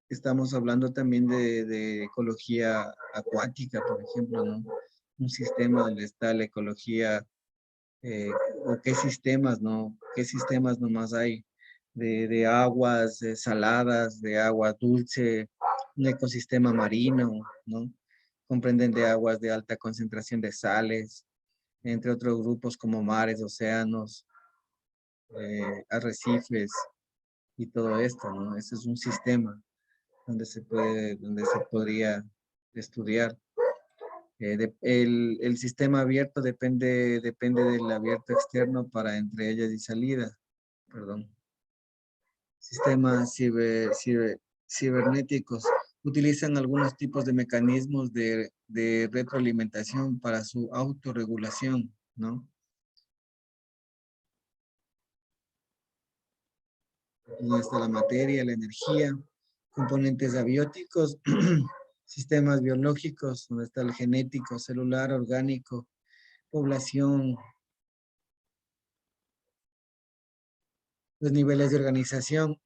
estamos hablando también de ecología acuática, por ejemplo, ¿no? Un sistema donde está la ecología, o qué sistemas, ¿no? ¿Qué sistemas nomás hay? De aguas saladas, de agua dulce, un ecosistema marino, ¿no? Comprenden de aguas de alta concentración de sales, entre otros grupos como mares, océanos, arrecifes y todo esto, ¿no? Ese es un sistema donde se podría estudiar. El sistema abierto depende del abierto externo para entre ellas y salida, perdón. Sistemas cibernéticos utilizan algunos tipos de mecanismos de retroalimentación para su autorregulación, ¿no? Donde está la materia, la energía, componentes abióticos, sistemas biológicos, donde está el genético, celular, orgánico, población, los niveles de organización.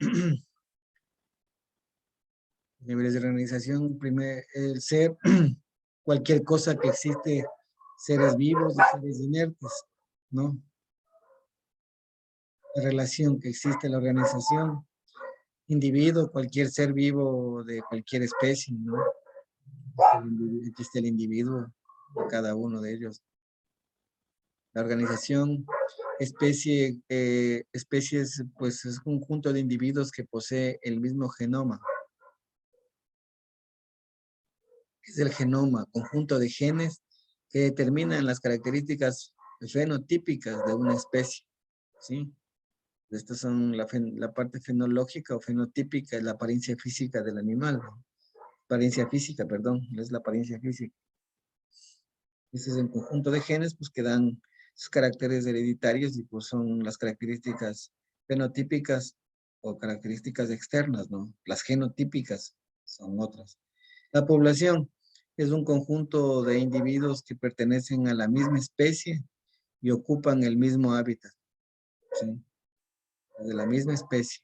Niveles de organización, el ser, cualquier cosa que existe, seres vivos y seres inertes, ¿no? La relación que existe en la organización, individuo, cualquier ser vivo de cualquier especie, ¿no? Existe el individuo de cada uno de ellos. La organización, especies, pues es un conjunto de individuos que posee el mismo genoma. Es el genoma, conjunto de genes que determinan las características fenotípicas de una especie, ¿sí? Estas son la parte fenológica o fenotípica, es la apariencia física del animal, ¿no? Apariencia física, perdón, es la apariencia física. Ese es el conjunto de genes, pues, que dan sus caracteres hereditarios y pues son las características fenotípicas o características externas, ¿no? Las genotípicas son otras. La población es un conjunto de individuos que pertenecen a la misma especie y ocupan el mismo hábitat, ¿sí? De la misma especie.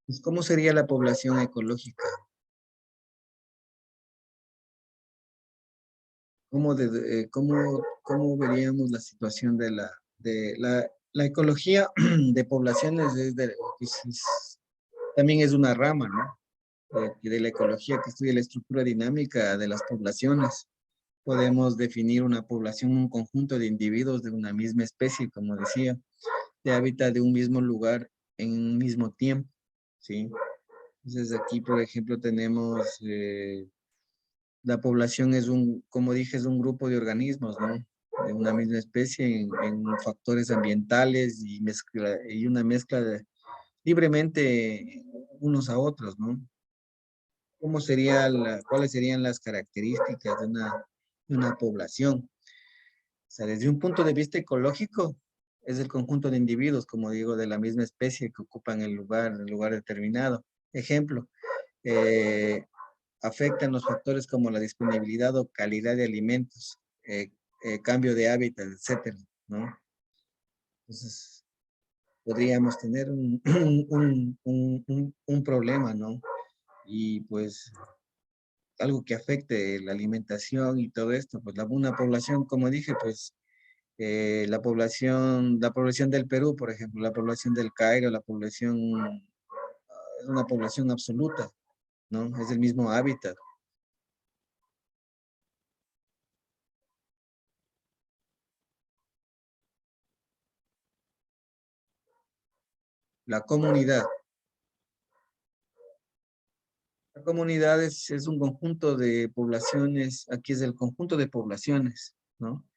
Pues, ¿cómo sería la población ecológica? ¿Cómo veríamos la situación la ecología de poblaciones? También es una rama, ¿no? De la ecología que estudia la estructura dinámica de las poblaciones. Podemos definir una población, un conjunto de individuos de una misma especie, como decía, de hábitat de un mismo lugar en un mismo tiempo, ¿sí? Entonces aquí, por ejemplo, tenemos la población como dije, es un grupo de organismos, ¿no? De una misma especie en factores ambientales y una mezcla libremente unos a otros, ¿no? ¿Cuáles serían las características de una población? O sea, desde un punto de vista ecológico, es el conjunto de individuos, como digo, de la misma especie que ocupan el lugar determinado. Ejemplo, eh, afectan los factores como la disponibilidad o calidad de alimentos, cambio de hábitat, etcétera, ¿no? Entonces, podríamos tener un problema, ¿no? Y pues algo que afecte la alimentación y todo esto, pues una población, como dije, pues la población del Perú, por ejemplo, la población del Cairo, es una población absoluta, ¿no? Es el mismo hábitat. La comunidad. comunidad es un conjunto de poblaciones, aquí es el conjunto de poblaciones, ¿no?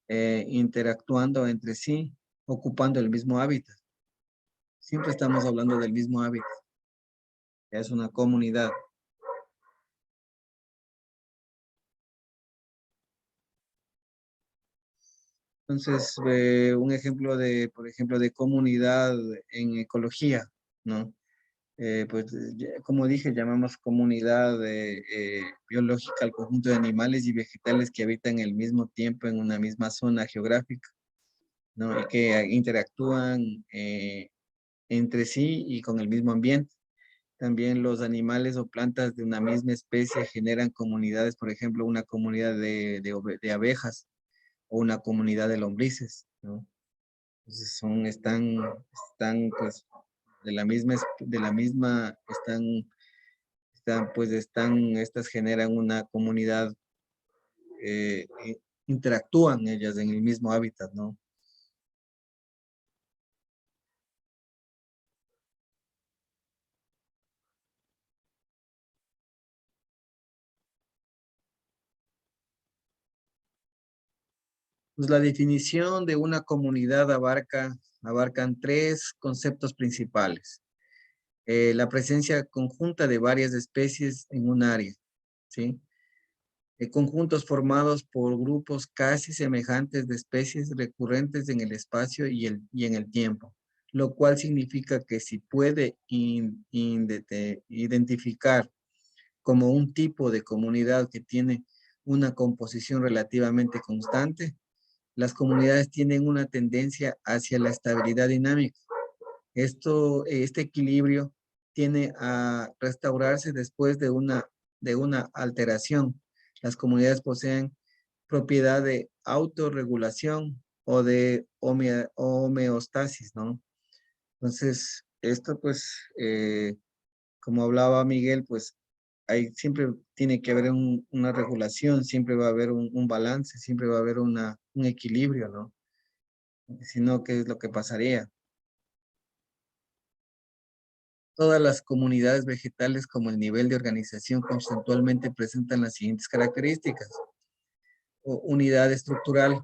Interactuando entre sí, ocupando el mismo hábitat. Siempre estamos hablando del mismo hábitat. Es una comunidad. Entonces, un ejemplo de, por ejemplo, de comunidad en ecología, ¿no? Pues, como dije, llamamos comunidad biológica al conjunto de animales y vegetales que habitan el mismo tiempo en una misma zona geográfica, ¿no? Y que interactúan entre sí y con el mismo ambiente. También los animales o plantas de una misma especie generan comunidades, por ejemplo, una comunidad de abejas o una comunidad de lombrices, ¿no? Entonces están pues estas generan una comunidad, interactúan ellas en el mismo hábitat, ¿no? Pues la definición de una comunidad abarcan tres conceptos principales. La presencia conjunta de varias especies en un área, ¿sí? Conjuntos formados por grupos casi semejantes de especies recurrentes en el espacio y en el tiempo, lo cual significa que si puede identificar como un tipo de comunidad que tiene una composición relativamente constante, las comunidades tienen una tendencia hacia la estabilidad dinámica. Este equilibrio tiene a restaurarse después de una alteración. Las comunidades poseen propiedad de autorregulación o de homeostasis, ¿no? Entonces, esto pues, como hablaba Miguel, pues siempre tiene que haber una regulación, siempre va a haber un balance, siempre va a haber un equilibrio, ¿no? Si no, ¿qué es lo que pasaría? Todas las comunidades vegetales como el nivel de organización conceptualmente presentan las siguientes características. Unidad estructural,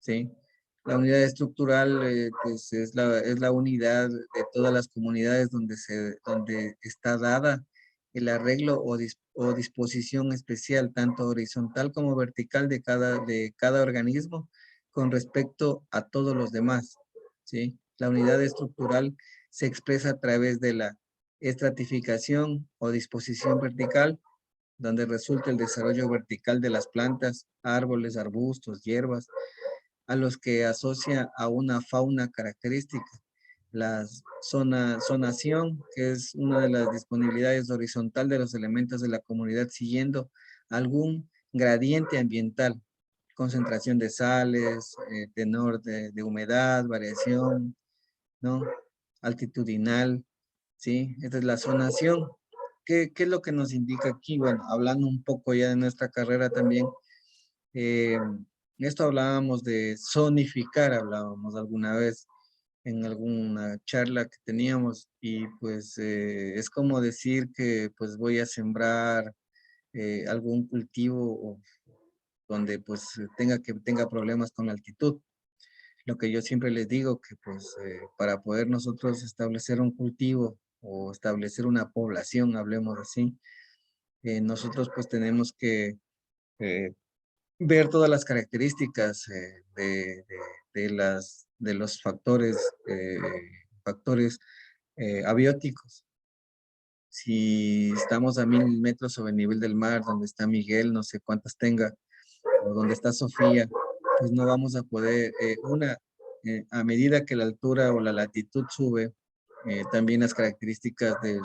¿sí? La unidad estructural pues es la unidad de todas las comunidades donde está dada el arreglo o disposición especial, tanto horizontal como vertical de cada organismo con respecto a todos los demás, ¿sí? La unidad estructural se expresa a través de la estratificación o disposición vertical, donde resulta el desarrollo vertical de las plantas, árboles, arbustos, hierbas, a los que asocia a una fauna característica. La zonación, que es una de las disponibilidades horizontal de los elementos de la comunidad siguiendo algún gradiente ambiental, concentración de sales, tenor de humedad, variación, ¿no? Altitudinal, ¿sí? Esta es la zonación. ¿Qué es lo que nos indica aquí? Bueno, hablando un poco ya de nuestra carrera también, eh, esto hablábamos de zonificar, hablábamos alguna vez en alguna charla que teníamos y pues es como decir que pues voy a sembrar algún cultivo donde pues tenga problemas con la altitud. Lo que yo siempre les digo que pues para poder nosotros establecer un cultivo o establecer una población, hablemos así, nosotros pues tenemos que eh, ver todas las características de los factores abióticos. Si estamos a 1000 metros sobre el nivel del mar, donde está Miguel, no sé cuántas tenga, o donde está Sofía, pues no vamos a poder, a medida que la altura o la latitud sube, también las características de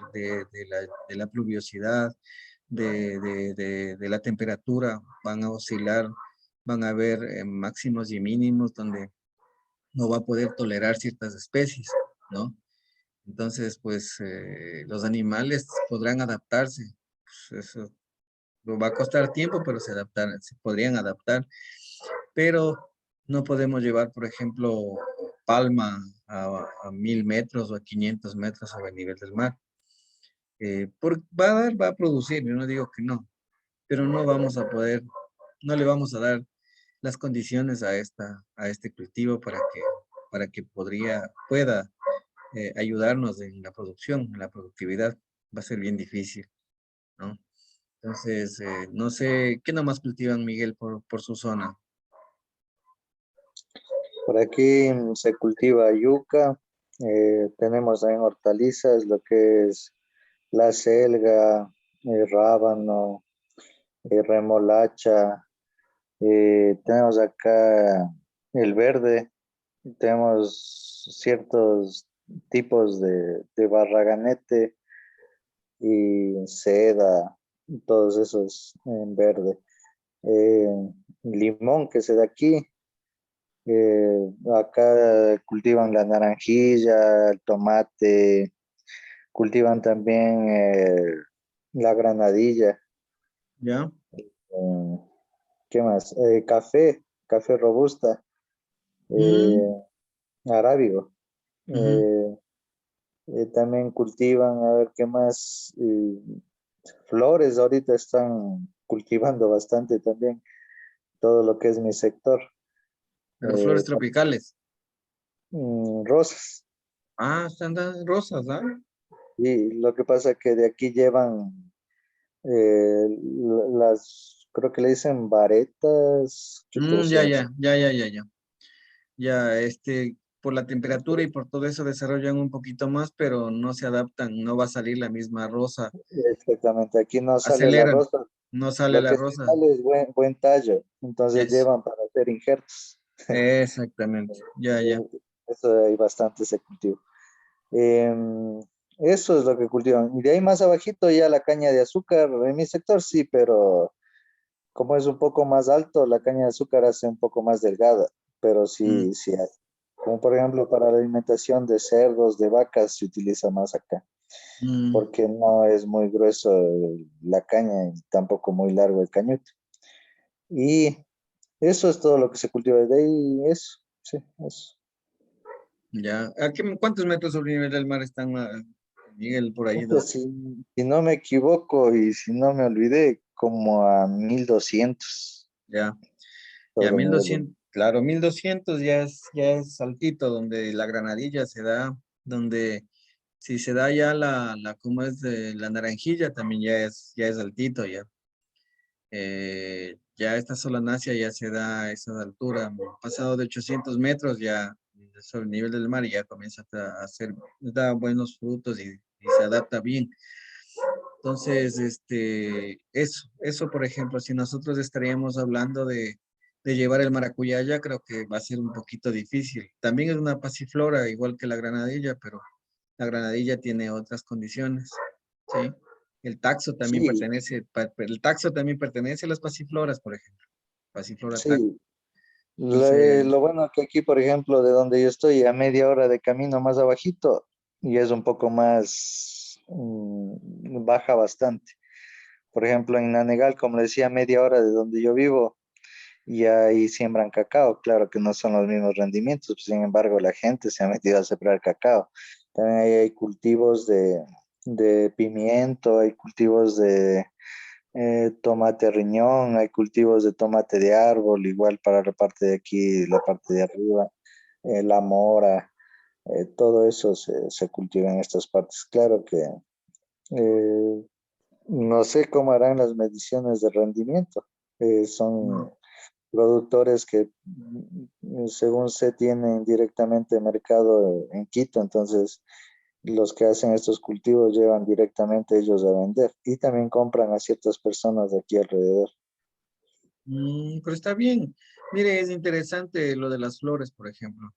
la pluviosidad, de la temperatura van a oscilar, van a haber máximos y mínimos donde no va a poder tolerar ciertas especies, ¿no? Entonces, pues los animales podrán adaptarse. Pues, eso va a costar tiempo, pero se podrían adaptar. Pero no podemos llevar, por ejemplo, palma a 1000 metros o a 500 metros sobre el nivel del mar. va a producir, yo no digo que no, pero no vamos a poder, no le vamos a dar las condiciones a este cultivo para que pueda ayudarnos en la producción, en la productividad. Va a ser bien difícil, ¿no? Entonces, no sé, ¿qué nomás cultivan, Miguel, por su zona? Por aquí se cultiva yuca, tenemos también hortalizas, lo que es la selga, rábano, remolacha, tenemos acá el verde, tenemos ciertos tipos de barraganete y seda, todos esos en verde. Eh, limón que se da aquí, acá cultivan la naranjilla, el tomate, cultivan también la granadilla. ¿Ya? eh, ¿Qué más? Café robusta, Mm, eh, arábigo. ujú. Eh, también cultivan, a ver qué más, flores ahorita están cultivando bastante también, todo lo que es mi sector. Pero flores Eh, tropicales. rosas. Ah, están dando rosas, ¿ah? Y lo que pasa es que de aquí llevan creo que le dicen varetas, ¿qué te Ya, decía? ya, ya, ya, ya, ya. Ya, por la temperatura y por todo eso desarrollan un poquito más, pero no se adaptan, no va a salir la misma rosa. Exactamente, aquí no sale la Aceleran, rosa, no sale lo la que sí rosa. sale es buen tallo, entonces Es, llevan para hacer injertos. exactamente, ya, ya. Eso hay bastante ese cultivo. Em, Eso es lo que cultivan. Y de ahí más abajito ya la caña de azúcar, en mi sector sí, pero como es un poco más alto, la caña de azúcar hace un poco más delgada, pero Mm, sí, sí hay. Como por ejemplo para la alimentación de cerdos, de vacas, se utiliza más acá, mm, porque no es muy grueso la caña y tampoco muy largo el cañuto. Y eso es todo lo que se cultiva de ahí, eso, sí, eso. ya. ¿Cuántos metros sobre el nivel del mar están, Miguel, por ahí? Pues, si no me equivoco y si no me olvidé, como a 1200 Ya, ya, sobre el mil nivel del mar. doscientos claro, 1200 ya es altito, donde la granadilla se da, donde si se da ya ¿cómo es? La naranjilla también ya es altito, ya. Ya esta solanácea ya se da a esa altura, pasado de 800 metros ya sobre el nivel del mar y ya comienza a hacer, da buenos frutos y se adapta bien. Entonces, eso, por ejemplo, si nosotros estaríamos hablando de llevar el maracuyá ya creo que va a ser un poquito difícil. También es una pasiflora, igual que la granadilla, pero la granadilla tiene otras condiciones, ¿sí? Sí, El taxo también pertenece a las pasifloras, por ejemplo. Pasiflora taxo. sí. Entonces, Lo bueno que aquí, por ejemplo, de donde yo estoy, a media hora de camino más abajito, y es un poco más, baja bastante. Por ejemplo, en Nanegal, como le decía, a media hora de donde yo vivo, y ahí siembran cacao. Claro que no son los mismos rendimientos, pues, sin embargo, la gente se ha metido a sembrar cacao. También ahí hay cultivos de pimiento, hay cultivos de tomate riñón, hay cultivos de tomate de árbol, igual para la parte de aquí, la parte de arriba, la mora, todo eso se cultiva en estas partes. Claro que no sé cómo harán las mediciones de rendimiento. mm, Son productores que, según se tienen directamente mercado en Quito, entonces los que hacen estos cultivos llevan directamente ellos a vender y también compran a ciertas personas de aquí alrededor. pero está bien. Mire, es interesante lo de las flores, por ejemplo.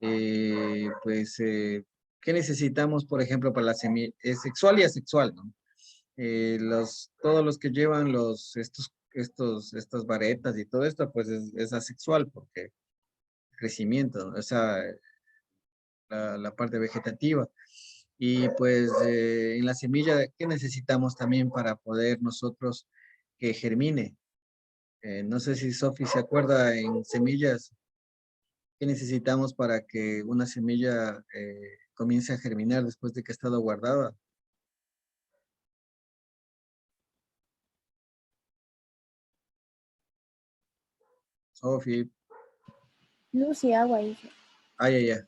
Pues, ¿qué necesitamos, por ejemplo, para la semilla? Es sexual y asexual, ¿no? Todos los que llevan estas varetas y todo esto, pues es asexual, porque crecimiento, ¿no? O sea, la parte vegetativa. Y pues en la semilla, ¿qué necesitamos también para poder nosotros que germine? No sé si Sofi se acuerda en semillas, ¿qué necesitamos para que una semilla comience a germinar después de que ha estado guardada? Sofi. Luz y agua, dije. Ay, ay, ay.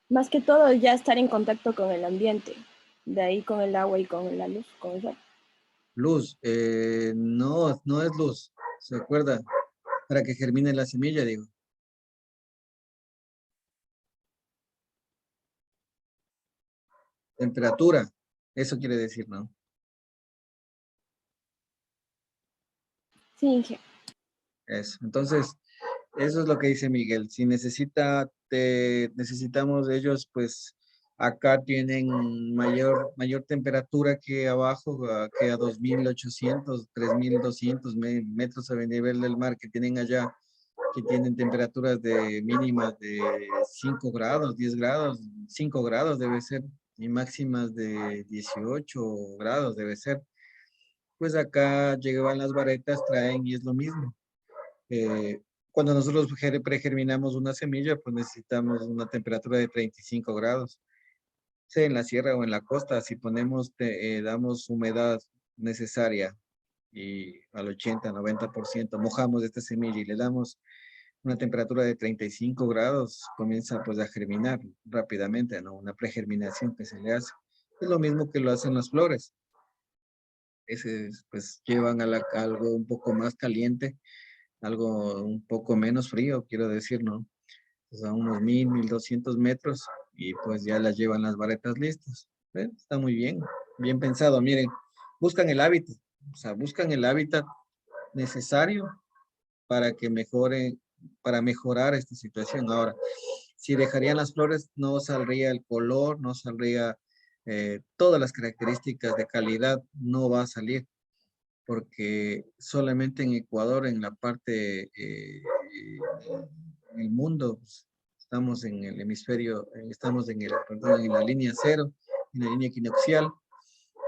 Más que todo ya estar en contacto con el ambiente. De ahí con el agua y con la luz, con el sol. Luz. No, no es luz. ¿Se acuerda? Para que germine la semilla, digo. Temperatura. Eso quiere decir, ¿no? Sí, dije. Eso. Entonces, eso es lo que dice Miguel. Si necesitamos de ellos, pues acá tienen mayor temperatura que abajo, que a 2.800, 3.200 metros sobre el nivel del mar que tienen allá, que tienen temperaturas de mínimas de 5 grados, 10 grados, 5 grados debe ser, y máximas de 18 grados debe ser. Pues acá llegaban las varetas, traen y es lo mismo. Eh, Cuando nosotros pregerminamos una semilla, pues necesitamos una temperatura de 35 grados. Sea en la sierra o en la costa, si damos humedad necesaria y al 80-90% mojamos esta semilla y le damos una temperatura de 35 grados, comienza pues a germinar rápidamente, ¿no? Una pregerminación que se le hace. Es lo mismo que lo hacen las flores. Pues llevan algo un poco más caliente, algo un poco menos frío, quiero decir, ¿no? Pues a unos 1.200 metros y pues ya las llevan las varetas listas. Está muy bien, bien pensado. Miren, buscan el hábitat, o sea, buscan el hábitat necesario para que para mejorar esta situación. Ahora, si dejarían las flores, no saldría el color, no saldría todas las características de calidad, no va a salir porque solamente en Ecuador, en la parte del mundo, pues, estamos en el hemisferio, estamos perdón, en la línea cero, en la línea equinoccial,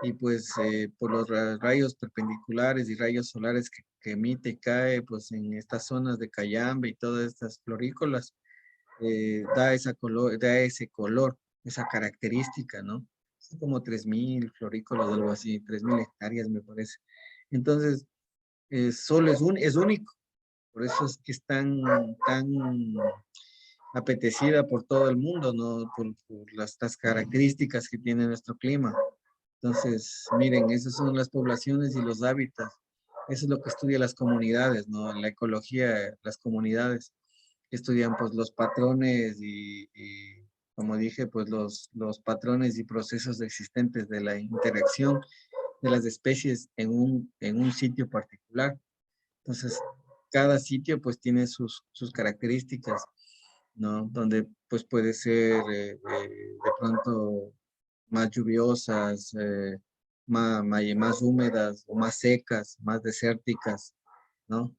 y pues por los rayos perpendiculares y rayos solares que emite y cae, pues en estas zonas de Cayambe y todas estas florícolas, da ese color, esa característica, ¿no? Son como 3.000 florícolas, algo así, 3.000 hectáreas me parece. Entonces, solo es único, por eso es que es tan apetecida por todo el mundo, ¿no? Por estas características que tiene nuestro clima. Entonces, miren, esas son las poblaciones y los hábitats. Eso es lo que estudian las comunidades, ¿no? La ecología, las comunidades estudian pues los patrones y como dije, pues los patrones y procesos existentes de la interacción de las especies en un sitio particular. Entonces, cada sitio pues tiene sus características, ¿no? Donde pues puede ser de pronto más lluviosas, más húmedas o más secas, más desérticas, ¿no?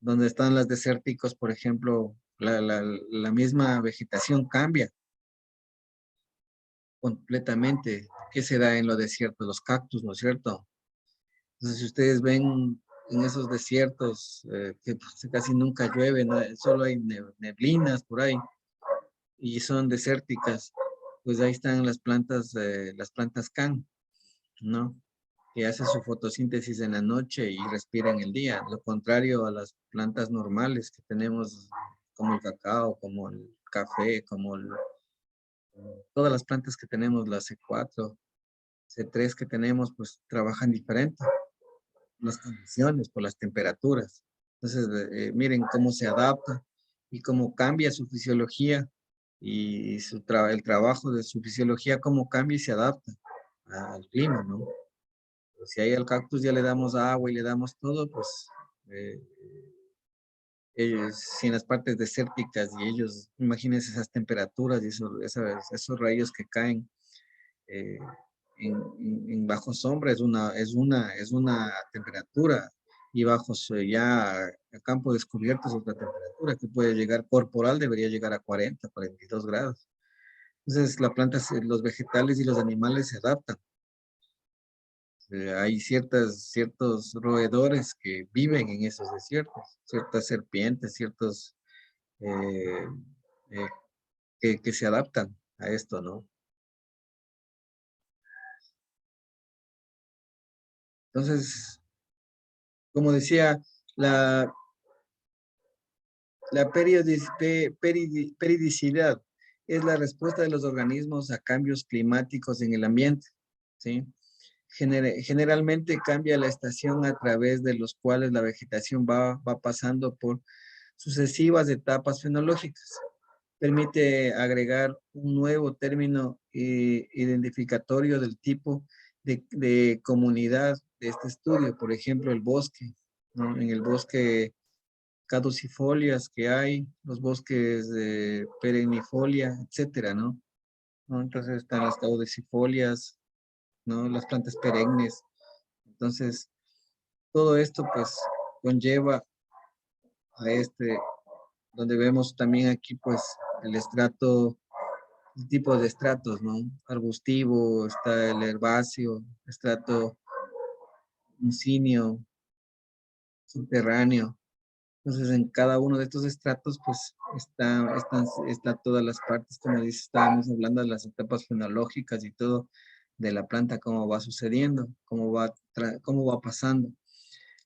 Donde están las desérticos, por ejemplo, la misma vegetación cambia completamente. ¿Qué se da en los desiertos? Los cactus, ¿no es cierto? Entonces, si ustedes ven en esos desiertos que pues, casi nunca llueve, ¿no? Solo hay neblinas por ahí y son desérticas, pues ahí están las plantas can, ¿no? Que hacen su fotosíntesis en la noche y respiran el día. Lo contrario a las plantas normales que tenemos, como el cacao, como el café, todas las plantas que tenemos, las C4, C3 que tenemos, pues trabajan diferente, las condiciones, por las temperaturas. Entonces, miren cómo se adapta y cómo cambia su fisiología y el trabajo de su fisiología, cómo cambia y se adapta al clima, ¿no? Si ahí al cactus ya le damos agua y le damos todo, pues eh, si en las partes desérticas y ellos, imagínense esas temperaturas y esos rayos que caen eh, en bajo sombra es una temperatura y bajo ya a campo descubierto es otra temperatura que puede llegar corporal, debería llegar a 40, 42 grados. Entonces la planta, los vegetales y los animales se adaptan. Hay ciertos roedores que viven en esos desiertos, ciertas serpientes, ciertos eh, eh, que se adaptan a esto, ¿no? Entonces, como decía, La, la periodicidad es la respuesta de los organismos a cambios climáticos en el ambiente, ¿sí? Generalmente cambia la estación a través de los cuales la vegetación va pasando por sucesivas etapas fenológicas. Permite agregar un nuevo término identificatorio del tipo de comunidad de este estudio. Por ejemplo, el bosque, ¿no? En el bosque caducifolias que hay, los bosques de perennifolia, etcétera, ¿no? Entonces están las caducifolias, ¿no? Las plantas perennes. Entonces, todo esto pues conlleva a donde vemos también aquí pues el estrato, el tipo de estratos, ¿no? Arbustivo, está el herbáceo, estrato mucíneo, subterráneo. Entonces, en cada uno de estos estratos, pues, está todas las partes, como dice, estábamos hablando de las etapas fenológicas y todo de la planta, cómo va sucediendo, cómo va pasando.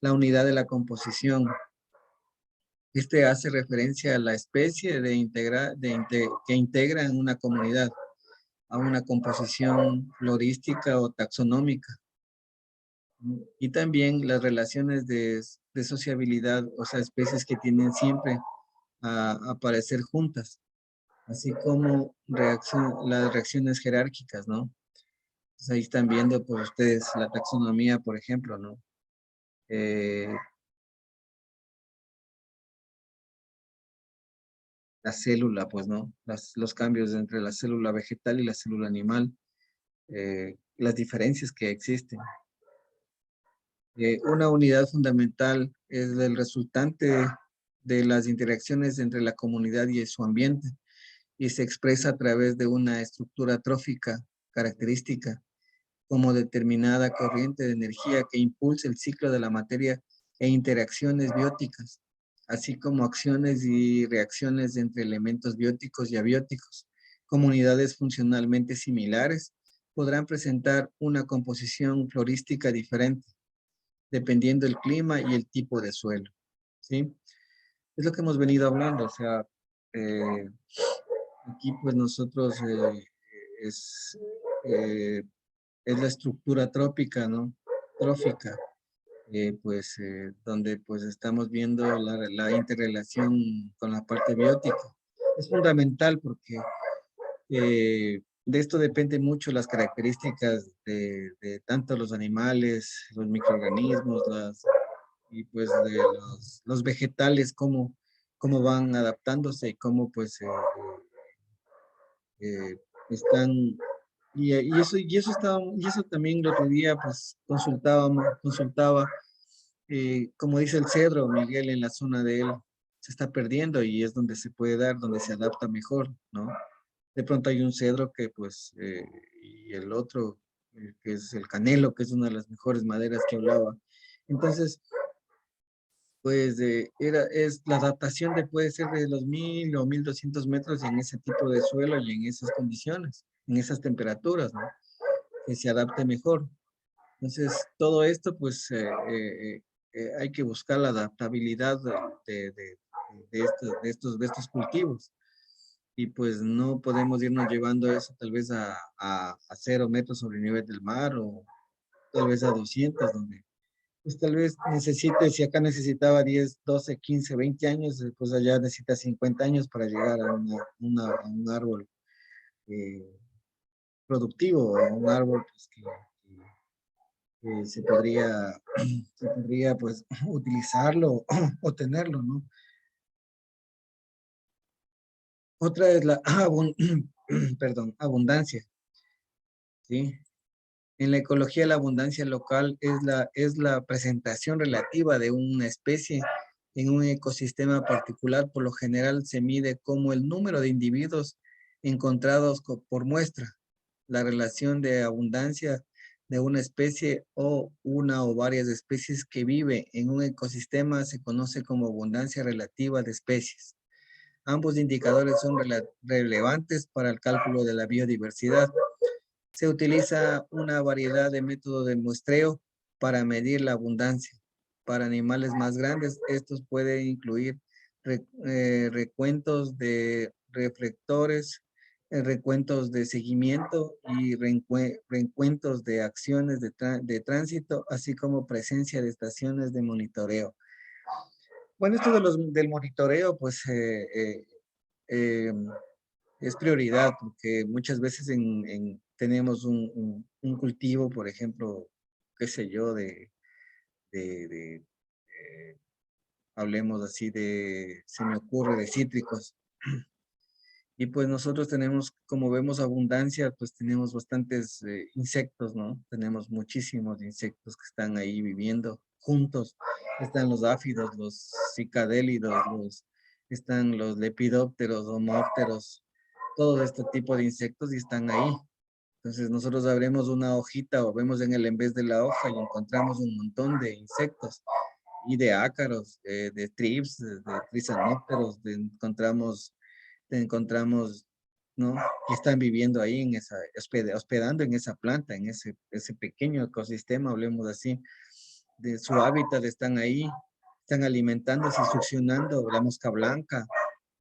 La unidad de la composición. Hace referencia a la especie que integra en una comunidad, a una composición florística o taxonómica. Y también las relaciones de sociabilidad, o sea, especies que tienen siempre a aparecer juntas, así como las reacciones jerárquicas, ¿no? Pues ahí están viendo por ustedes la taxonomía, por ejemplo, ¿no? La célula, pues, ¿no? Los cambios entre la célula vegetal y la célula animal, las diferencias que existen. Una unidad fundamental es el resultante de las interacciones entre la comunidad y su ambiente y se expresa a través de una estructura trófica característica como determinada corriente de energía que impulsa el ciclo de la materia e interacciones bióticas, así como acciones y reacciones entre elementos bióticos y abióticos. Comunidades funcionalmente similares podrán presentar una composición florística diferente dependiendo del clima y el tipo de suelo, ¿sí? Es lo que hemos venido hablando, o sea, eh, aquí pues nosotros es, eh, es la estructura trópica, ¿no? Trófica, donde pues estamos viendo la interrelación con la parte biótica. Es fundamental porque de esto depende mucho las características de tanto los animales, los microorganismos, y pues de los vegetales, cómo van adaptándose y cómo pues están, y eso también el otro día pues consultaba, como dice el cedro, Miguel, en la zona de él, se está perdiendo y es donde se puede dar, donde se adapta mejor, ¿no? De pronto hay un cedro que pues, y el otro, que es el canelo, que es una de las mejores maderas que hablaba. Entonces, pues la adaptación puede ser de los 1000 o 1200 metros en ese tipo de suelo y en esas condiciones, en esas temperaturas, ¿no? Que se adapte mejor. Entonces, todo esto, pues, hay que buscar la adaptabilidad de estos cultivos. Y pues no podemos irnos llevando eso tal vez a 0 metros sobre el nivel del mar o tal vez a 200, donde pues tal vez necesite, si acá necesitaba 10, 12, 15, 20 años, pues allá necesita 50 años para llegar a a un árbol eh, productivo, a un árbol pues, que se podría pues utilizarlo o tenerlo, ¿no? Otra es la perdón, abundancia, ¿sí? En la ecología, la abundancia local es la presentación relativa de una especie en un ecosistema particular. Por lo general se mide como el número de individuos encontrados por muestra. La relación de abundancia de una especie o una o varias especies que vive en un ecosistema se conoce como abundancia relativa de especies. Ambos indicadores son relevantes para el cálculo de la biodiversidad. Se utiliza una variedad de métodos de muestreo para medir la abundancia. para animales más grandes. Estos pueden incluir recuentos de reflectores, recuentos de seguimiento y recuentos de acciones de tránsito, así como presencia de estaciones de monitoreo. Bueno, esto del monitoreo, pues eh, es prioridad, porque muchas veces tenemos un cultivo, por ejemplo, qué sé yo, eh, hablemos así se me ocurre, de cítricos. Y pues nosotros tenemos, como vemos abundancia, pues tenemos bastantes insectos, ¿no? Tenemos muchísimos insectos que están ahí viviendo juntos. Están los áfidos, los cicadélidos, están los lepidópteros, homópteros, todo este tipo de insectos y están ahí. Entonces nosotros abrimos una hojita o vemos en vez de la hoja y encontramos un montón de insectos y de ácaros, de trips, de trisanópteros, encontramos, ¿no? Que están viviendo ahí hospedando en esa planta, en ese pequeño ecosistema, hablemos así, de su hábitat, están ahí, están alimentándose, succionando la mosca blanca,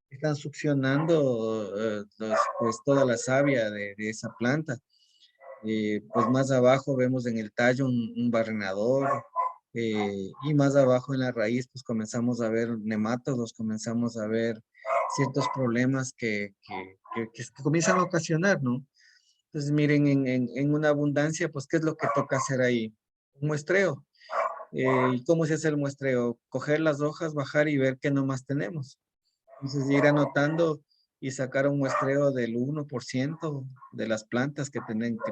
están succionando pues toda la savia de esa planta. Pues más abajo vemos en el tallo un barrenador, y más abajo en la raíz pues comenzamos a ver nemátodos, comenzamos a ver ciertos problemas que comienzan a ocasionar, ¿no? Entonces miren, en una abundancia, pues ¿qué es lo que toca hacer ahí? Un muestreo. ¿Y cómo se hace el muestreo? Coger las hojas, bajar y ver qué nomás tenemos. Entonces ir anotando y sacar un muestreo del 1% de las plantas que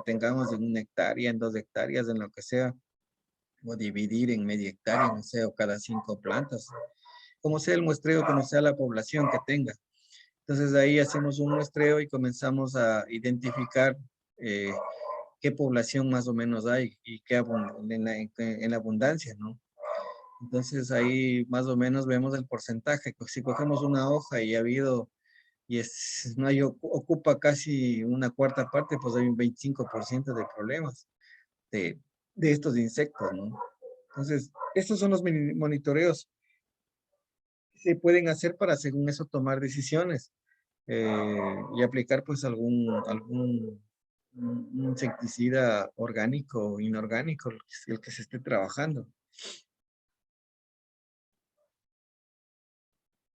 tengamos en 1 hectárea, en 2 hectáreas, en lo que sea, o dividir en media hectárea, no sé, o cada 5 plantas, como sea el muestreo, como sea la población que tenga. Entonces ahí hacemos un muestreo y comenzamos a identificar qué población más o menos hay y qué en la abundancia, ¿no? Entonces ahí más o menos vemos el porcentaje. Si cogemos una hoja y ha habido, no hay, ocupa casi 1/4 parte, pues hay un 25% de problemas de estos insectos, ¿no? Entonces, estos son los monitoreos que se pueden hacer para, según eso, tomar decisiones y aplicar pues algún insecticida orgánico o inorgánico, el que se esté trabajando.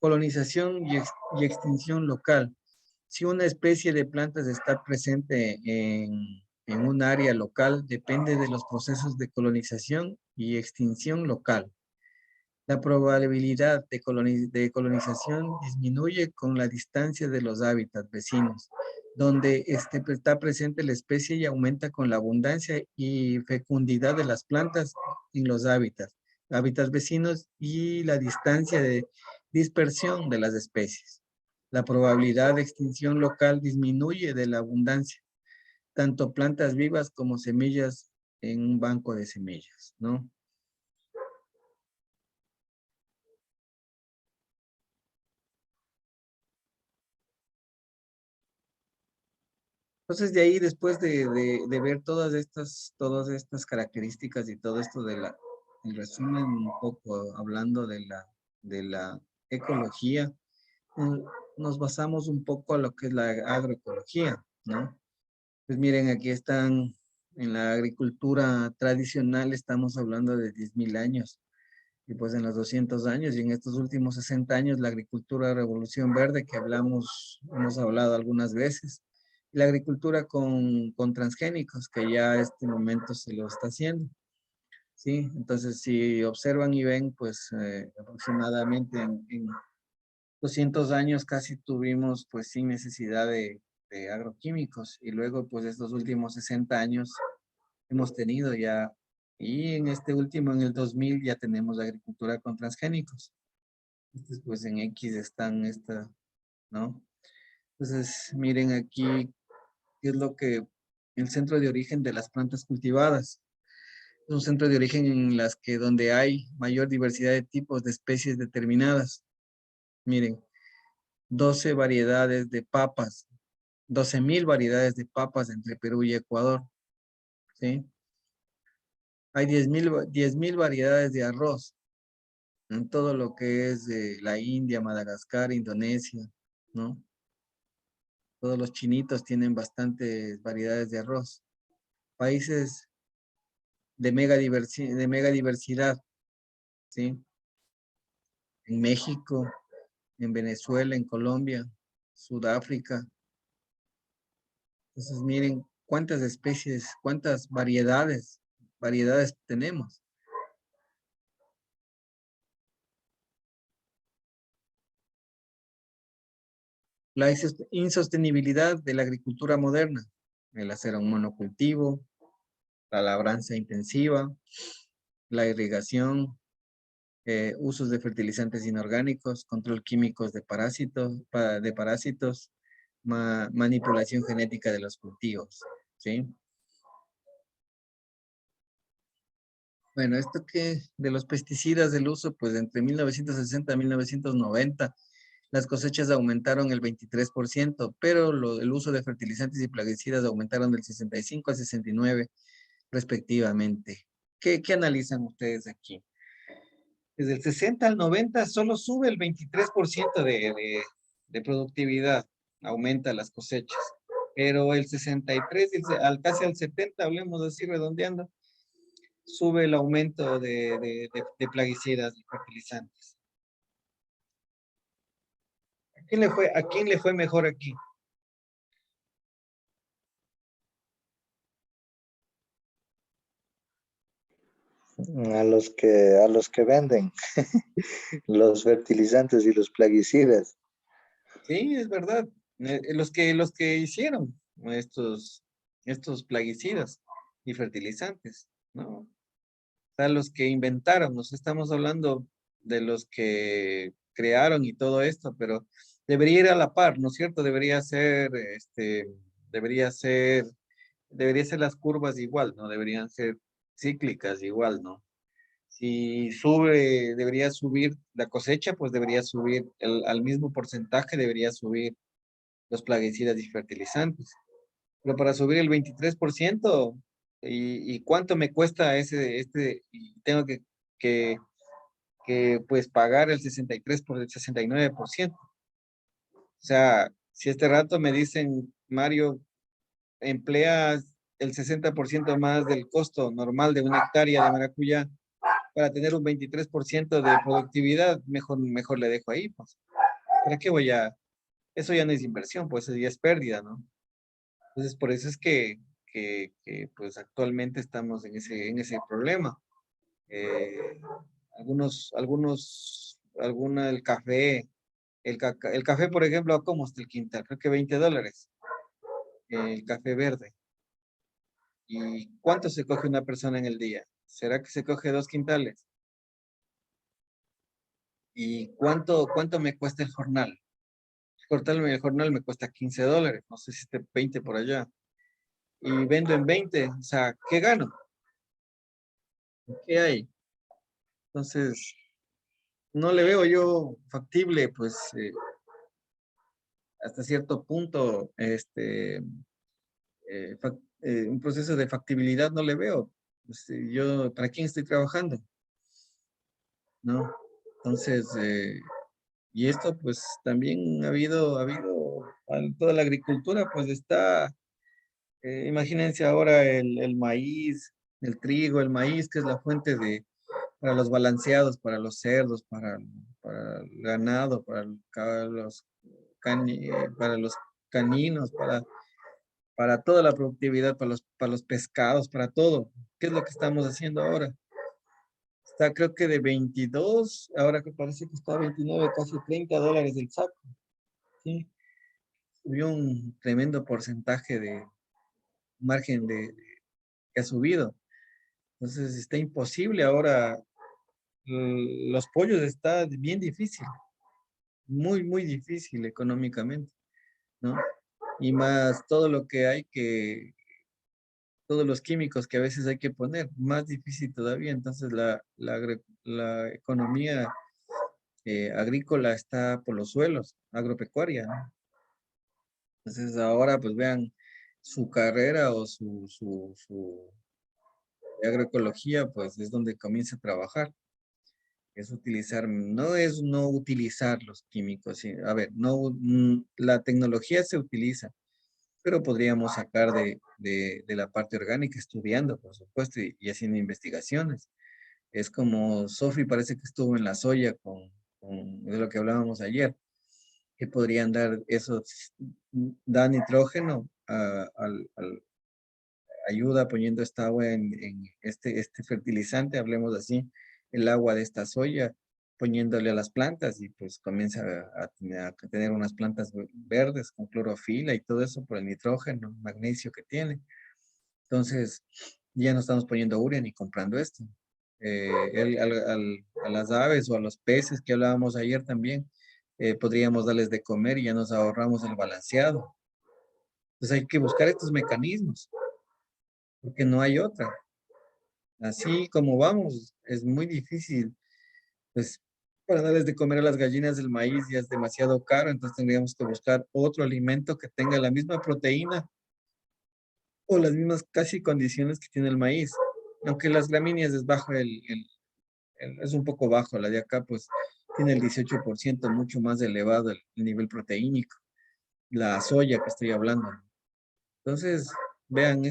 Colonización y extinción local. Si una especie de plantas está presente en un área local, depende de los procesos de colonización y extinción local. La probabilidad de colonización disminuye con la distancia de los hábitats vecinos, donde está presente la especie, y aumenta con la abundancia y fecundidad de las plantas en los hábitats vecinos y la distancia de dispersión de las especies. La probabilidad de extinción local disminuye de la abundancia, tanto plantas vivas como semillas en un banco de semillas, ¿no? Entonces, de ahí, después de ver todas estas características y todo esto en resumen, un poco hablando de la ecología, mm, nos basamos un poco a lo que es la agroecología, ¿no? Pues miren, aquí están, en la agricultura tradicional estamos hablando de 10.000 años, y pues en los 200 años y en estos últimos 60 años, la agricultura revolución verde que hemos hablado algunas veces, la agricultura con transgénicos, que ya a este momento se lo está haciendo, ¿sí? Entonces, si observan y ven, pues aproximadamente en 200 años casi tuvimos pues sin necesidad de agroquímicos, y luego pues estos últimos 60 años hemos tenido ya, y en este último, en el 2000, ya tenemos agricultura con transgénicos. Pues en X están ¿no? Entonces, miren aquí qué es el centro de origen de las plantas cultivadas. Es un centro de origen donde hay mayor diversidad de tipos de especies determinadas. Miren, 12 variedades de papas, 12.000 variedades de papas entre Perú y Ecuador, ¿sí? Hay 10.000 variedades de arroz, en todo lo que es la India, Madagascar, Indonesia, ¿no? Todos los chinitos tienen bastantes variedades de arroz. Países de mega diversidad, ¿sí? En México, en Venezuela, en Colombia, Sudáfrica. Entonces, miren cuántas especies, cuántas variedades tenemos. La insostenibilidad de la agricultura moderna, el hacer un monocultivo, la labranza intensiva, la irrigación, usos de fertilizantes inorgánicos, control químicos de parásitos, manipulación genética de los cultivos, ¿sí? Bueno, esto que de los pesticidas, del uso, pues entre 1960 y 1990, las cosechas aumentaron el 23%, pero el uso de fertilizantes y plaguicidas aumentaron del 65 al 69 respectivamente. ¿Qué analizan ustedes aquí? Desde el 60 al 90 solo sube el 23% de productividad, aumenta las cosechas. Pero el 63 casi al 70, hablemos así redondeando, sube el aumento de plaguicidas y fertilizantes. ¿A quién le fue mejor aquí? A los que venden los fertilizantes y los plaguicidas. Sí, es verdad. Los que hicieron estos plaguicidas y fertilizantes, ¿no? O sea, los que inventaron, nos estamos hablando de los que crearon y todo esto, pero debería ir a la par, ¿no es cierto? Debería ser, debería ser las curvas igual, ¿no? Deberían ser cíclicas igual, ¿no? Si sube, debería subir la cosecha, pues debería subir al mismo porcentaje, debería subir los plaguicidas y fertilizantes. Pero para subir el 23%, ¿y cuánto me cuesta y tengo que, pues pagar el 63 por el 69%? O sea, si este rato me dicen, Mario, empleas el 60% más del costo normal de una hectárea de maracuyá para tener un 23% de productividad, mejor le dejo ahí, pues. ¿Para qué voy a...? Eso ya no es inversión, pues eso ya es pérdida, ¿no? Entonces, por eso es pues actualmente estamos en ese problema. Eh, el café, el café, por ejemplo, ¿cómo está el quintal? Creo que $20, el café verde. ¿Y cuánto se coge una persona en el día? ¿Será que se coge 2 quintales? ¿Y cuánto me cuesta el jornal? El jornal me cuesta $15, no sé si esté 20 por allá. Y vendo en 20, o sea, ¿qué gano? ¿Qué hay? Entonces, no le veo yo factible, pues, hasta cierto punto, un proceso de factibilidad no le veo. Yo, ¿para quién estoy trabajando? ¿No? Entonces, y esto, pues, también toda la agricultura, pues, está, imagínense ahora el maíz, el trigo, el maíz, que es la fuente para los balanceados, para los cerdos, para el ganado, para los caninos, para toda la productividad, para los pescados, para todo. ¿Qué es lo que estamos haciendo ahora? Está creo que de 22, ahora que parece que está a 29, casi $30 el saco. ¿Sí? Subió un tremendo porcentaje de margen que ha subido. Entonces está imposible ahora. Los pollos está bien difícil, muy difícil económicamente, ¿no? Y más todo lo que todos los químicos que a veces hay que poner, más difícil todavía. Entonces la economía agrícola está por los suelos, agropecuaria, ¿no? Entonces ahora pues vean su carrera o su agroecología, pues es donde comienza a trabajar. Es utilizar, no es no utilizar los químicos. A ver, no, la tecnología se utiliza, pero podríamos sacar de la parte orgánica estudiando, por supuesto, y haciendo investigaciones. Es como Sophie parece que estuvo en la soya de lo que hablábamos ayer, que podrían dar esos, da nitrógeno, ayuda poniendo esta agua en este fertilizante, hablemos así, el agua de esta soya, poniéndole a las plantas y pues comienza a tener unas plantas verdes con clorofila y todo eso por el nitrógeno, magnesio que tiene. Entonces, ya no estamos poniendo urea ni comprando esto. A las aves o a los peces que hablábamos ayer también, podríamos darles de comer y ya nos ahorramos el balanceado. Entonces hay que buscar estos mecanismos, porque no hay otra. Así como vamos, es muy difícil. Pues para darles de comer a las gallinas del maíz ya es demasiado caro, entonces tendríamos que buscar otro alimento que tenga la misma proteína o las mismas casi condiciones que tiene el maíz. Aunque las gramíneas es bajo es un poco bajo, la de acá pues tiene el 18%, mucho más elevado el nivel proteínico. La soya que estoy hablando. Entonces, vean,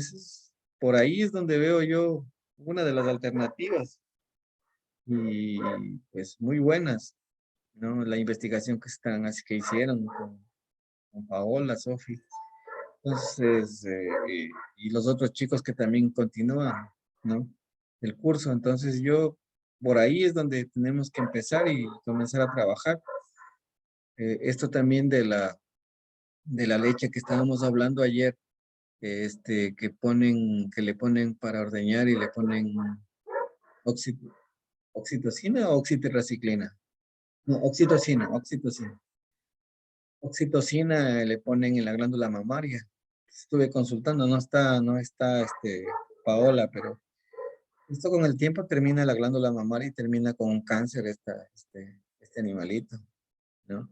por ahí es donde veo yo una de las alternativas y pues muy buenas, ¿no? La investigación así que hicieron con Paola, Sofi. Entonces, y los otros chicos que también continúan, ¿no? El curso. Entonces yo, por ahí es donde tenemos que empezar y comenzar a trabajar. Esto también de la leche que estábamos hablando ayer, que le ponen para ordeñar y le ponen oxi- oxitocina o oxitirraciclina. No, oxitocina. Oxitocina le ponen en la glándula mamaria. Estuve consultando, no está Paola, pero esto con el tiempo termina la glándula mamaria y termina con un cáncer este animalito, ¿no?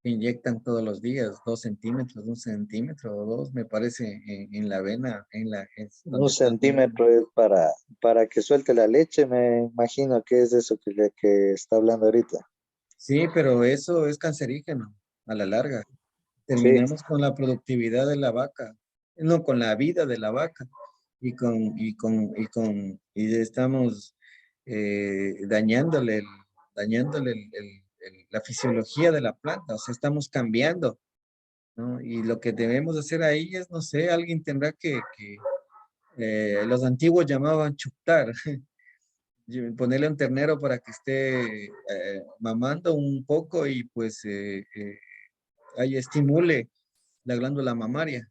Inyectan todos los días 2 centímetros, 1 centímetro o 2, me parece, en la vena, es Un donde está. centímetro es para que suelte la leche, me imagino que es eso que está hablando ahorita. Sí, pero eso es cancerígeno a la larga. Sí, Terminamos con la productividad de la vaca, no, con la vida de la vaca y estamos dañándole la fisiología de la planta, o sea, estamos cambiando, ¿no? Y lo que debemos hacer ahí es, no sé, alguien tendrá los antiguos llamaban chuctar, ponerle un ternero para que esté mamando un poco y pues ahí estimule la glándula mamaria.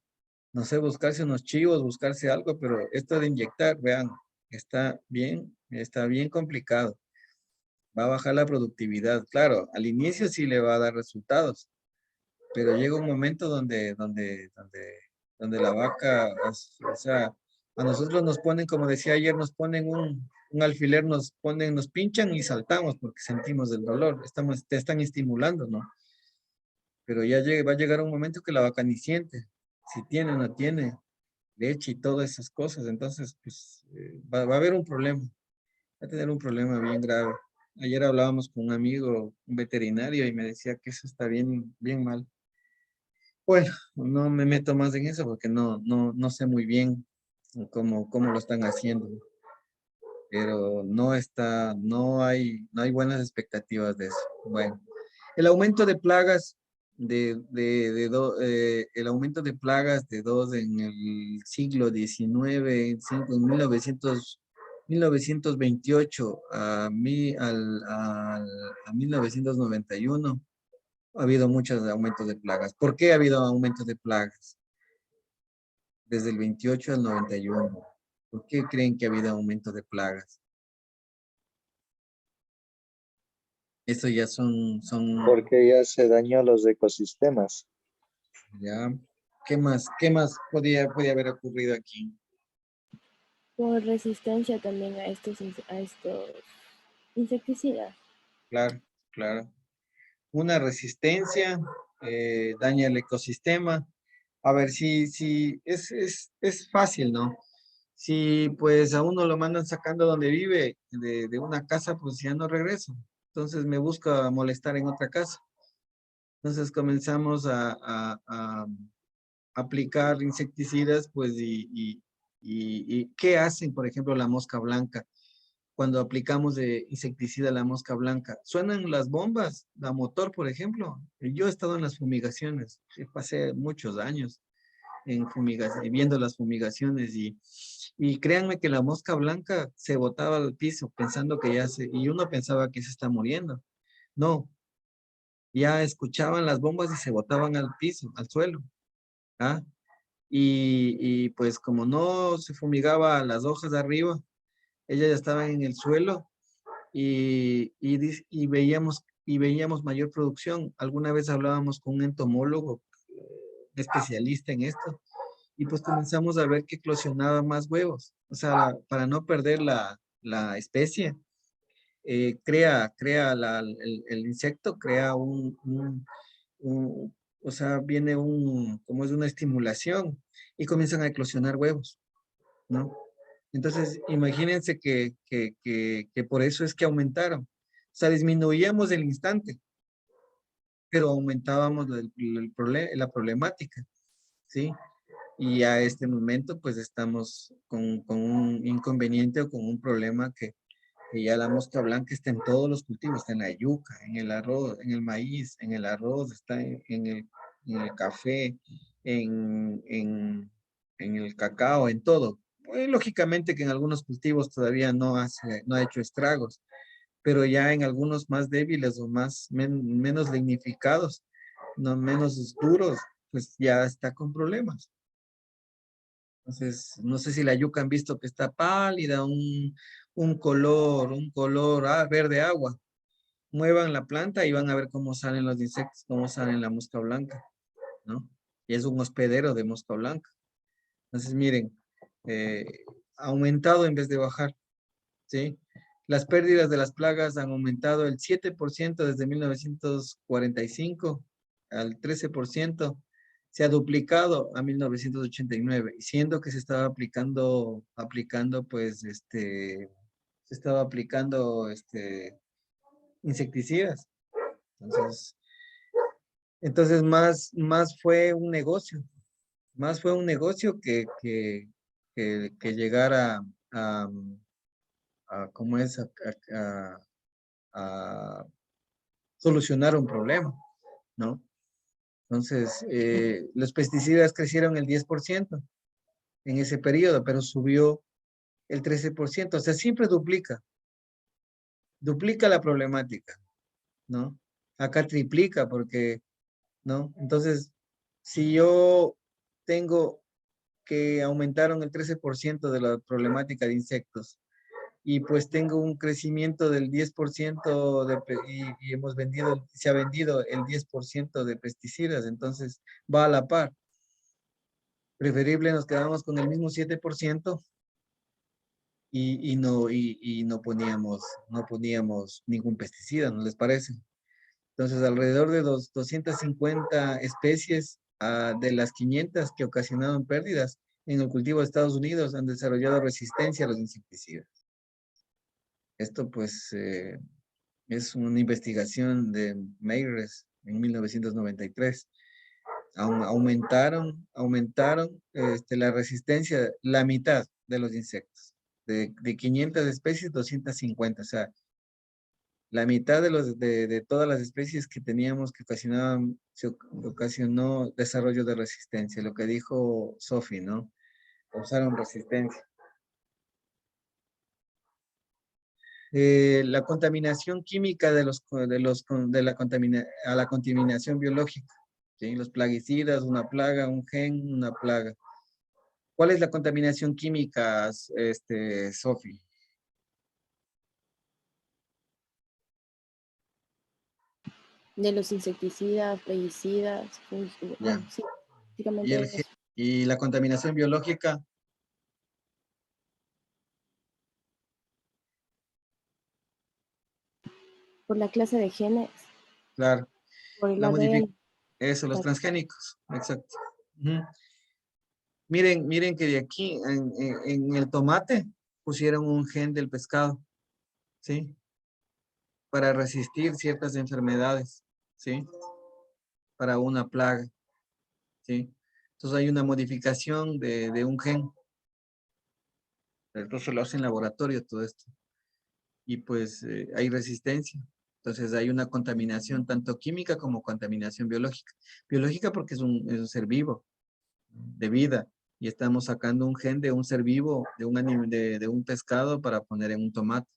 No sé, buscarse unos chivos, buscarse algo, pero esto de inyectar, vean, está bien complicado. Va a bajar la productividad. Claro, al inicio sí le va a dar resultados, pero llega un momento donde la vaca, o sea, a nosotros nos ponen, como decía ayer, nos ponen un alfiler, nos pinchan y saltamos porque sentimos el dolor. Te están estimulando, ¿no? Pero va a llegar un momento que la vaca ni siente si tiene o no tiene leche y todas esas cosas. Entonces, pues, va a haber un problema, va a tener un problema bien grave. Ayer hablábamos con un amigo, un veterinario, y me decía que eso está bien, bien mal. Bueno, no me meto más en eso porque no sé muy bien cómo lo están haciendo, pero no hay buenas expectativas de eso. Bueno, el aumento de plagas el aumento de plagas de dos en el siglo XIX, en 1928 a 1991, ha habido muchos aumentos de plagas. ¿Por qué ha habido aumentos de plagas? Desde el 28 al 91. ¿Por qué creen que ha habido aumento de plagas? Eso ya porque ya se dañó los ecosistemas. ya. ¿Qué más podía haber ocurrido aquí? Por resistencia también a estos insecticidas. Claro, claro. Una resistencia, daña el ecosistema. A ver, si es fácil, ¿no? Si pues a uno lo mandan sacando donde vive, de una casa, pues ya no regresa. entonces me busca molestar en otra casa. Entonces comenzamos a aplicar insecticidas, pues, y ¿qué hacen, por ejemplo, la mosca blanca? Cuando aplicamos de insecticida a la mosca blanca, suenan las bombas, la motor, por ejemplo. Yo he estado en las fumigaciones, pasé muchos años en viendo las fumigaciones y créanme que la mosca blanca se botaba al piso pensando que y uno pensaba que se está muriendo. No, ya escuchaban las bombas y se botaban al piso, al suelo. ¿Ah? Y pues como no se fumigaba las hojas de arriba, ellas ya estaban en el suelo y veíamos mayor producción. Alguna vez hablábamos con un entomólogo especialista en esto y pues comenzamos a ver que eclosionaba más huevos. O sea, para no perder la especie, el insecto crea o sea, viene como es una estimulación y comienzan a eclosionar huevos, ¿no? Entonces, imagínense que por eso es que aumentaron. O sea, disminuíamos el instante, pero aumentábamos la problemática, ¿sí? Y a este momento, pues estamos con un inconveniente o con un problema que ya la mosca blanca está en todos los cultivos, está en la yuca, en el arroz, en el maíz, en el arroz, está en el café, en el cacao, en todo. Lógicamente que en algunos cultivos todavía no ha hecho estragos, pero ya en algunos más débiles o menos lignificados, no menos duros, pues ya está con problemas. Entonces, no sé si la yuca han visto que está pálida, un color verde agua. Muevan la planta y van a ver cómo salen los insectos, cómo salen la mosca blanca, ¿no? Y es un hospedero de mosca blanca. Entonces, miren, ha aumentado en vez de bajar, ¿sí? Las pérdidas de las plagas han aumentado el 7% desde 1945 al 13%. Se ha duplicado a 1989, siendo que se estaba aplicando, pues, se estaba aplicando, insecticidas. Entonces más fue un negocio, más fue un negocio que llegar ¿cómo es? A solucionar un problema, ¿no? Entonces, los pesticidas crecieron el 10% en ese periodo, pero subió el 13%. O sea, siempre duplica la problemática, ¿no? Acá triplica porque, ¿no? Entonces, si yo tengo que aumentaron el 13% de la problemática de insectos y pues tengo un crecimiento del 10% y se ha vendido el 10% de pesticidas, entonces va a la par. Preferible nos quedamos con el mismo 7% y no poníamos ningún pesticida, ¿no les parece? Entonces, alrededor de 250 especies de las 500 que ocasionaron pérdidas en el cultivo de Estados Unidos han desarrollado resistencia a los insecticidas. Esto, pues, es una investigación de Mayres en 1993. Aumentaron la resistencia, la mitad de los insectos. De 500 especies, 250. O sea, la mitad de todas las especies que teníamos que ocasionó desarrollo de resistencia. Lo que dijo Sophie, ¿no? Causaron resistencia. La contaminación química a la contaminación biológica. ¿Sí? Los plaguicidas, una plaga, un gen, una plaga. ¿Cuál es la contaminación química, Sophie? De los insecticidas, plaguicidas, Ya. sí, ¿Y, básicamente eso. y la contaminación biológica? Por la clase de genes, Claro. por el La ADN. Eso, los transgénicos. Exacto. Ujú. Miren que de aquí, en el tomate, pusieron un gen del pescado. ¿Sí? para resistir ciertas enfermedades, ¿sí? Para una plaga, ¿sí? Entonces hay una modificación de un gen. Entonces lo hace en laboratorio todo esto. Y pues hay resistencia. Entonces hay una contaminación tanto química como contaminación biológica. Biológica porque es un ser vivo, de vida. Y estamos sacando un gen de un ser vivo, de un pescado para poner en un tomate,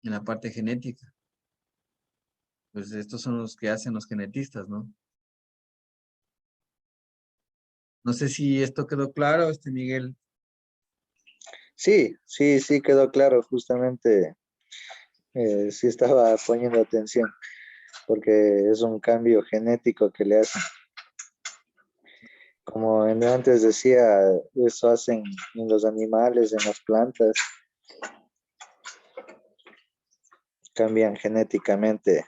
en la parte genética. Pues estos son los que hacen los genetistas, ¿no? No sé si esto quedó claro, Miguel. Sí, sí, sí quedó claro, justamente sí estaba poniendo atención, porque es un cambio genético que le hacen. Como antes decía, eso hacen en los animales, en las plantas, cambian genéticamente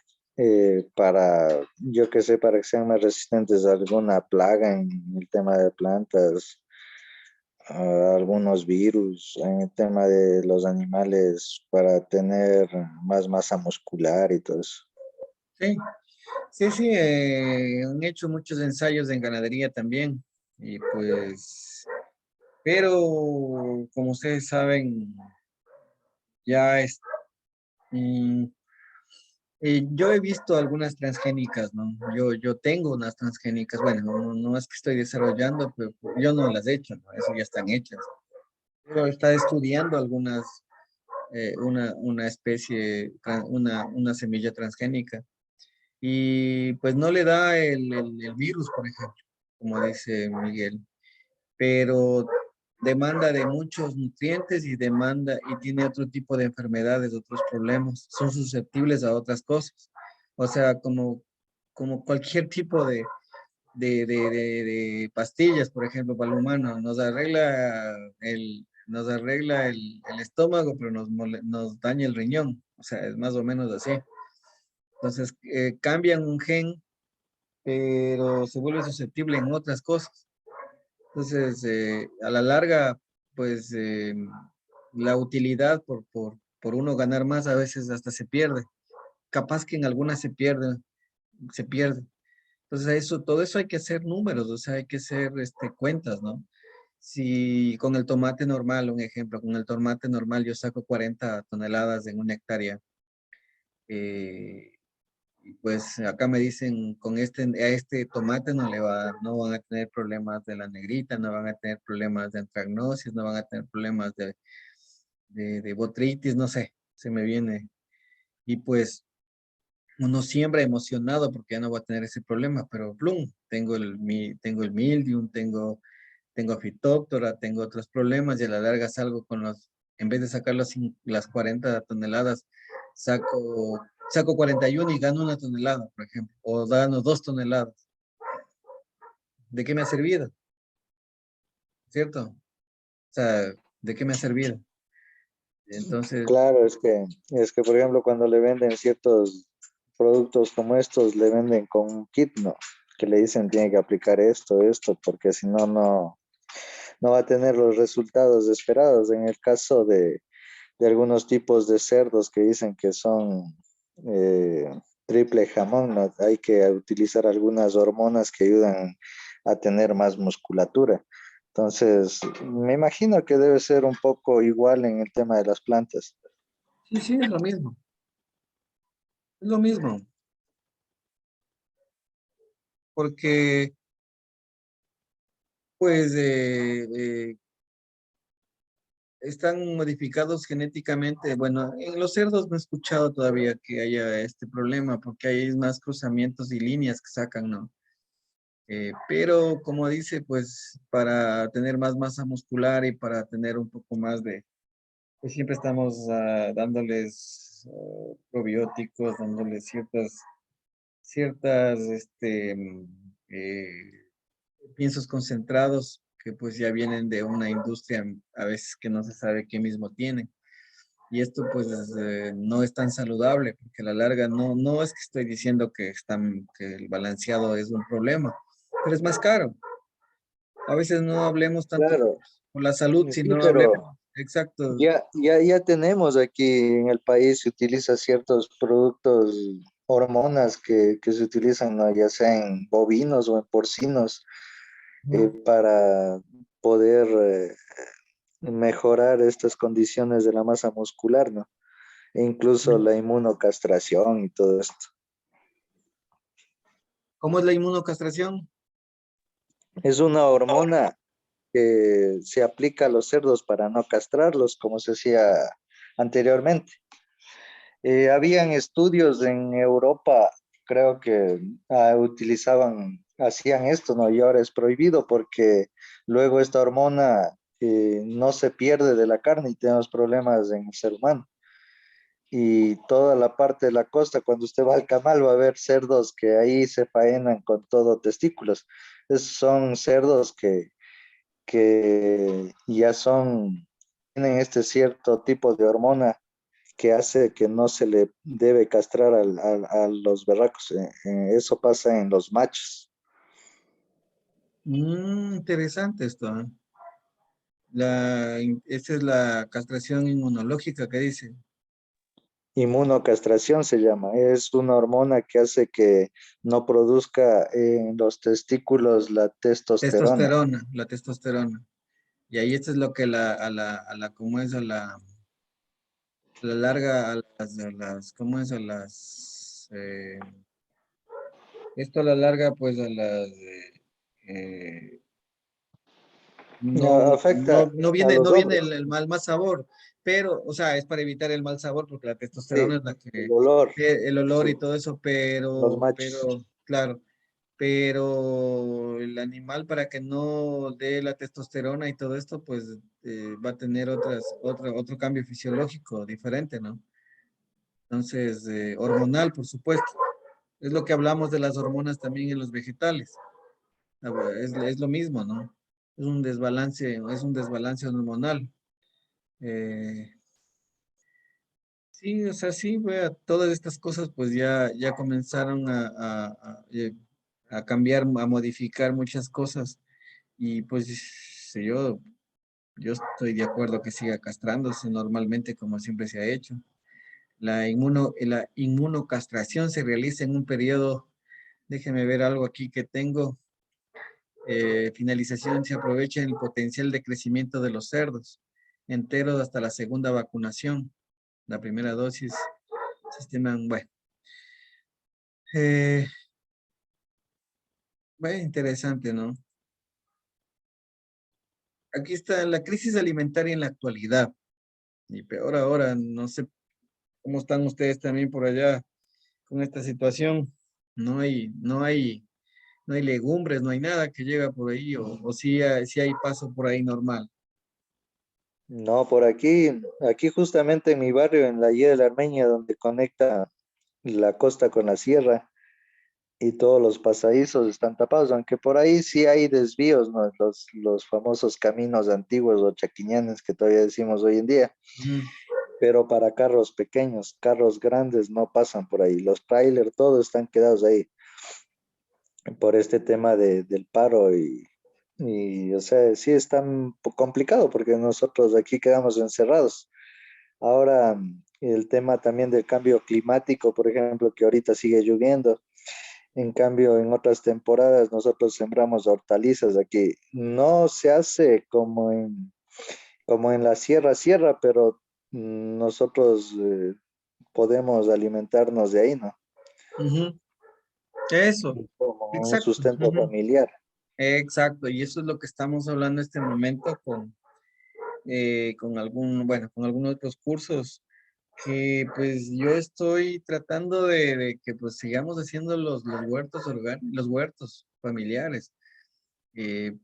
para, yo que sé, para que sean más resistentes a alguna plaga en el tema de plantas, a algunos virus, en el tema de los animales, para tener más masa muscular y todo eso. Sí, sí, sí, han hecho muchos ensayos en ganadería también. Y pues, pero como ustedes saben, ya es, mm, yo he visto algunas transgénicas, ¿no? Yo tengo unas transgénicas, bueno, no es que estoy desarrollando, pero yo no las he hecho, ¿no? Eso ya están hechas. Pero está estudiando algunas, una especie, una semilla transgénica. Y pues no le da el virus, por ejemplo, como dice Miguel, pero demanda de muchos nutrientes y demanda y tiene otro tipo de enfermedades, otros problemas, son susceptibles a otras cosas. O sea, como cualquier tipo de pastillas, por ejemplo, para el humano, nos arregla el estómago, pero nos daña el riñón. O sea, es más o menos así. Entonces, cambian un gen, pero se vuelve susceptible en otras cosas. Entonces, a la larga, pues la utilidad por uno ganar más a veces hasta se pierde. Capaz que en algunas se pierde. Entonces, todo eso hay que hacer números, o sea, hay que hacer cuentas, ¿no? Si con el tomate normal, un ejemplo, con el tomate normal yo saco 40 toneladas en una hectárea, eh, y pues acá me dicen, a este tomate no van a tener problemas de la negrita, no van a tener problemas de antracnosis, no van a tener problemas de botritis, no sé, se me viene. Y pues uno siembra emocionado porque ya no va a tener ese problema, pero plum, tengo el mildium, tengo fitóctora, tengo otros problemas y a la larga salgo en vez de sacar las 40 toneladas, saco 41 y gano una tonelada, por ejemplo, o gano 2 toneladas. ¿De qué me ha servido? ¿Cierto? O sea, ¿de qué me ha servido? Entonces, Claro, es que, por ejemplo, cuando le venden ciertos productos como estos, le venden con un kit, ¿no? Que le dicen tiene que aplicar esto, porque si no, no va a tener los resultados esperados. En el caso de algunos tipos de cerdos que dicen que son eh, triple jamón, ¿no? Hay que utilizar algunas hormonas que ayudan a tener más musculatura. Entonces, me imagino que debe ser un poco igual en el tema de las plantas. sí, sí, es lo mismo. Es lo mismo, porque pues están modificados genéticamente. Bueno, en los cerdos no he escuchado todavía que haya este problema, porque hay más cruzamientos y líneas que sacan, ¿no? Pero como dice, pues para tener más masa muscular y para tener un poco más pues siempre estamos dándoles probióticos, dándoles ciertas, piensos concentrados que pues ya vienen de una industria a veces que no se sabe qué mismo tienen. Y esto pues no es tan saludable, porque a la larga no es que estoy diciendo que el balanceado es un problema, pero es más caro. A veces no hablemos tanto Claro, por la salud, sí, sino hablemos pero exacto. Ya tenemos aquí en el país, se utiliza ciertos productos, hormonas que se utilizan, ¿no? Ya sea en bovinos o en porcinos, para poder mejorar estas condiciones de la masa muscular, ¿no? E incluso la inmunocastración y todo esto. ¿Cómo es la inmunocastración? Es una hormona que se aplica a los cerdos para no castrarlos, como se hacía anteriormente. Habían estudios en Europa, creo que hacían esto, ¿no? Y ahora es prohibido porque luego esta hormona no se pierde de la carne y tenemos problemas en el ser humano. Y toda la parte de la costa, cuando usted va al Camal, va a ver cerdos que ahí se faenan con todo testículos. Esos son cerdos que ya tienen este cierto tipo de hormona que hace que no se le debe castrar a los berracos. Eso pasa en los machos. Interesante esto, ¿eh? Esta es la castración inmunológica que dice. Inmunocastración se llama. Es una hormona que hace que no produzca en los testículos la testosterona. La testosterona. Y ahí esto es lo que ¿cómo es? A la larga, ¿cómo es? Esto a la larga, pues eh, Afecta a no los viene hombres. el mal sabor, pero, o sea, es para evitar el mal sabor, porque la Sí, testosterona es la el olor, el olor sí, y todo eso, los machos. claro, pero el animal para que no dé la testosterona y todo esto, pues va a tener otro cambio fisiológico diferente, ¿no? Entonces, hormonal, por supuesto. Es lo que hablamos de las hormonas también en los vegetales. Es lo mismo, ¿no? Es un desbalance hormonal. Eh, sí, o sea, sí, vea, todas estas cosas pues ya comenzaron a cambiar, a modificar muchas cosas. Y pues sí, yo estoy de acuerdo que siga castrándose normalmente como siempre se ha hecho. La inmunocastración se realiza en un periodo, déjeme ver algo aquí que tengo. Finalización se aprovecha el potencial de crecimiento de los cerdos enteros hasta la segunda vacunación. La primera dosis, bueno. Eh, Bueno, interesante, ¿no? Aquí está la crisis alimentaria en la actualidad. Y peor ahora, no sé cómo están ustedes también por allá con esta situación. No hay legumbres, no hay nada que llega por ahí, o sí hay paso por ahí normal. No, aquí justamente en mi barrio, en la Guía de la Armeña, donde conecta la costa con la sierra, y todos los pasadizos están tapados, aunque por ahí sí hay desvíos, ¿no? Los famosos caminos antiguos o chaquiñanes que todavía decimos hoy en día, Ujú. pero para carros pequeños, carros grandes no pasan por ahí. Los trailers, todos están quedados ahí por este tema del paro o sea, sí es tan complicado porque nosotros aquí quedamos encerrados. Ahora, el tema también del cambio climático, por ejemplo, que ahorita sigue lloviendo. En cambio, en otras temporadas nosotros sembramos hortalizas aquí. No se hace como en la sierra, pero nosotros podemos alimentarnos de ahí, ¿no? Ujú. Eso, Como un exacto. sustento Ujú. familiar. Exacto, y eso es lo que estamos hablando en este momento con algunos otros cursos que pues yo estoy tratando de que pues sigamos haciendo los huertos orgánicos, los huertos familiares. Eh,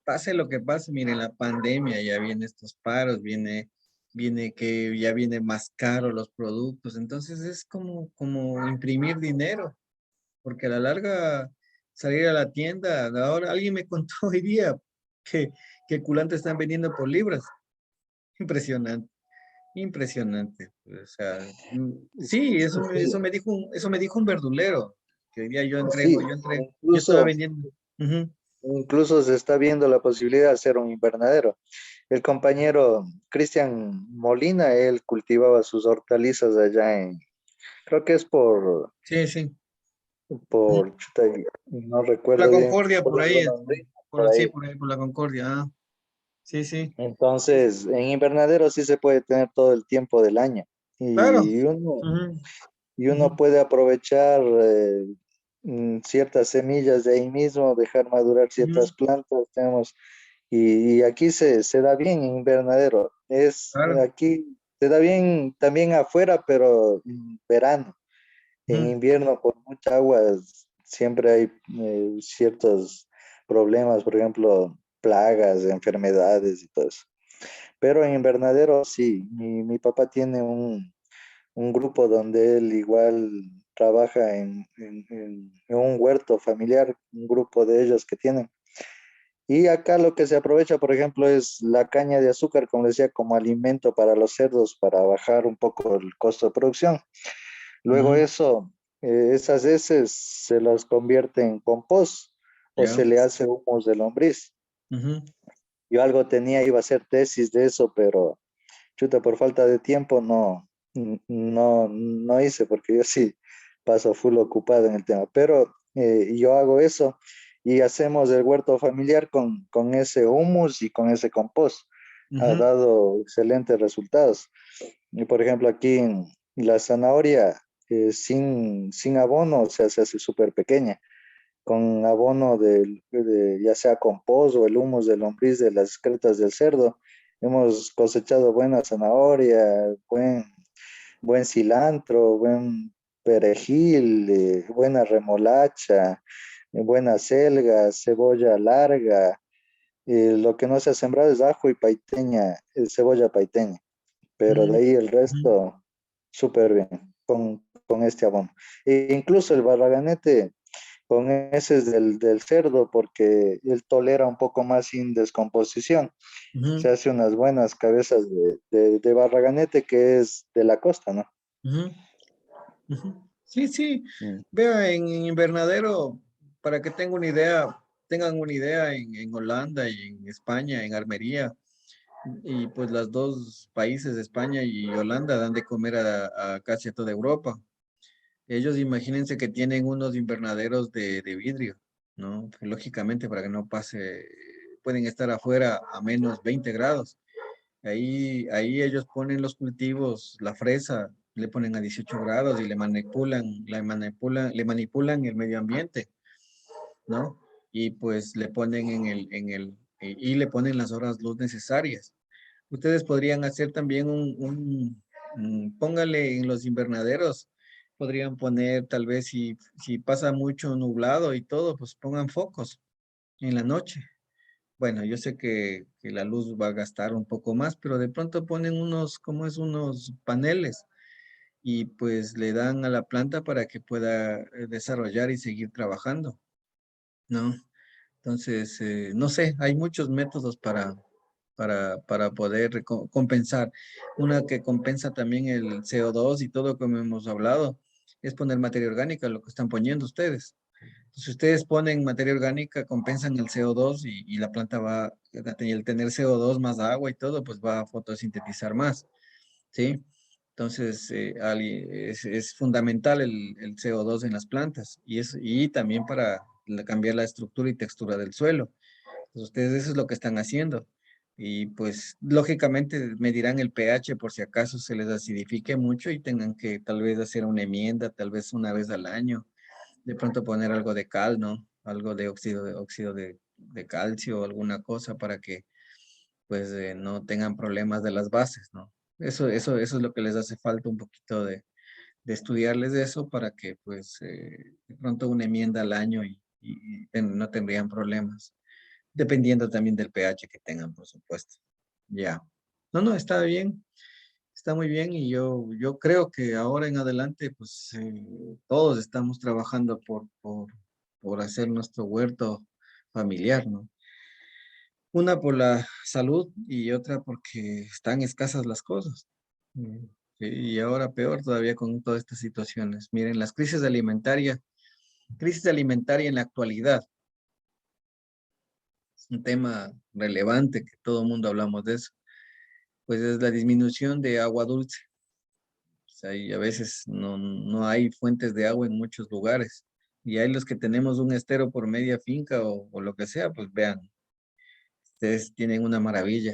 Pase lo que pase, miren, la pandemia, ya viene estos paros, viene que ya viene más caro los productos, entonces es como imprimir dinero, porque a la larga salir a la tienda, ahora alguien me contó hoy día que, que culantro están vendiendo por libras, impresionante. Impresionante. O sea, sí, Sí, eso me dijo un verdulero, que hoy día sí, yo estaba incluso, vendiendo. Ujú. incluso se está viendo la posibilidad de hacer un invernadero. el compañero Cristian Molina, él cultivaba sus hortalizas allá creo que es Sí, sí. Ujú. chuta, no La recuerdo bien, Concordia, por ahí, por sí, ahí. por ahí, por la Concordia. Ah, sí, sí. Entonces, en invernadero sí se puede tener todo el tiempo del año Claro. y Ujú, uno ujú, puede aprovechar ciertas semillas de ahí mismo, dejar madurar ciertas ujú, plantas, tenemos, y aquí se da bien en invernadero. claro. Aquí se da bien también afuera, pero en verano. En Ujú, invierno, por mucha agua, siempre hay ciertos problemas, por ejemplo, plagas, enfermedades y todo eso. Pero en invernadero, sí, mi papá tiene un grupo donde él igual trabaja en un huerto familiar, un grupo de ellos que tienen. Y acá lo que se aprovecha, por ejemplo, es la caña de azúcar, como decía, como alimento para los cerdos, para bajar un poco el costo de producción. Luego ujú, eso, esas heces se las convierte en compost o ya. se le hace humus de lombriz. Ujú, Yo algo tenía, iba a hacer tesis de eso, pero chuta, por falta de tiempo no hice, porque yo sí paso full ocupado en el tema. Pero yo hago eso y hacemos el huerto familiar con ese humus y con ese compost. Ha ujú, dado excelentes resultados. Y por ejemplo, aquí en la zanahoria sin abono, o sea, se hace súper pequeña. Con abono ya sea compost o el humus de lombriz de las excretas del cerdo, hemos cosechado buena zanahoria, buen cilantro, buen perejil, buena remolacha, buenas selgas, cebolla larga. Lo que no se ha sembrado es ajo y paiteña, cebolla paiteña, pero de ujú, ahí el ujú. resto súper bien con este abono. E incluso el barraganete con heces del cerdo porque él tolera un poco más sin descomposición. Se Ujú, hace unas buenas cabezas de barraganete que es de la costa, ¿no? ujú, ujú. Sí, sí. Mm. Vea, en invernadero, para que tengan una idea en Holanda y en España, en Armería, y pues los dos países, España y Holanda, dan de comer a casi a toda Europa. Ellos imagínense que tienen unos invernaderos de vidrio, ¿no? Pues, lógicamente, para que no pase, pueden estar afuera a menos 20 grados. Ahí ellos ponen los cultivos, la fresa, le ponen a 18 grados y le manipulan el medio ambiente, ¿no? Y pues le ponen y le ponen las horas luz necesarias. Ustedes podrían hacer también póngale en los invernaderos, podrían poner tal vez si pasa mucho nublado y todo, pues pongan focos en la noche. Bueno, yo sé que la luz va a gastar un poco más, pero de pronto ponen unos paneles y pues le dan a la planta para que pueda desarrollar y seguir trabajando, ¿no? Entonces, no sé, hay muchos métodos para poder compensar. Una que compensa también el CO2 y todo como hemos hablado, es poner materia orgánica, lo que están poniendo ustedes. Si ustedes ponen materia orgánica, compensan el CO2 y la planta y el tener CO2 más agua y todo, pues va a fotosintetizar más, ¿sí? Entonces, es fundamental el CO2 en las plantas y también para cambiar la estructura y textura del suelo. Entonces, ustedes eso es lo que están haciendo. Y pues, lógicamente, medirán el pH por si acaso se les acidifique mucho y tengan que tal vez hacer una enmienda, tal vez una vez al año de pronto poner algo de cal, ¿no? Algo de óxido de calcio o alguna cosa para que pues no tengan problemas de las bases, ¿no? Eso es lo que les hace falta un poquito de estudiarles de eso para que pues de pronto una enmienda al año y no tendrían problemas, dependiendo también del pH que tengan, por supuesto. Ya. No, no, está bien. Está muy bien y yo creo que ahora en adelante, pues todos estamos trabajando por hacer nuestro huerto familiar, ¿no? Una por la salud y otra porque están escasas las cosas. Mm, sí, y ahora peor todavía con todas estas situaciones. Miren, las crisis alimentaria en la actualidad un tema relevante que todo el mundo hablamos de eso, pues es la disminución de agua dulce. O sea, y a veces no hay fuentes de agua en muchos lugares. Y hay los que tenemos un estero por media finca o lo que sea, pues vean, ustedes tienen una maravilla.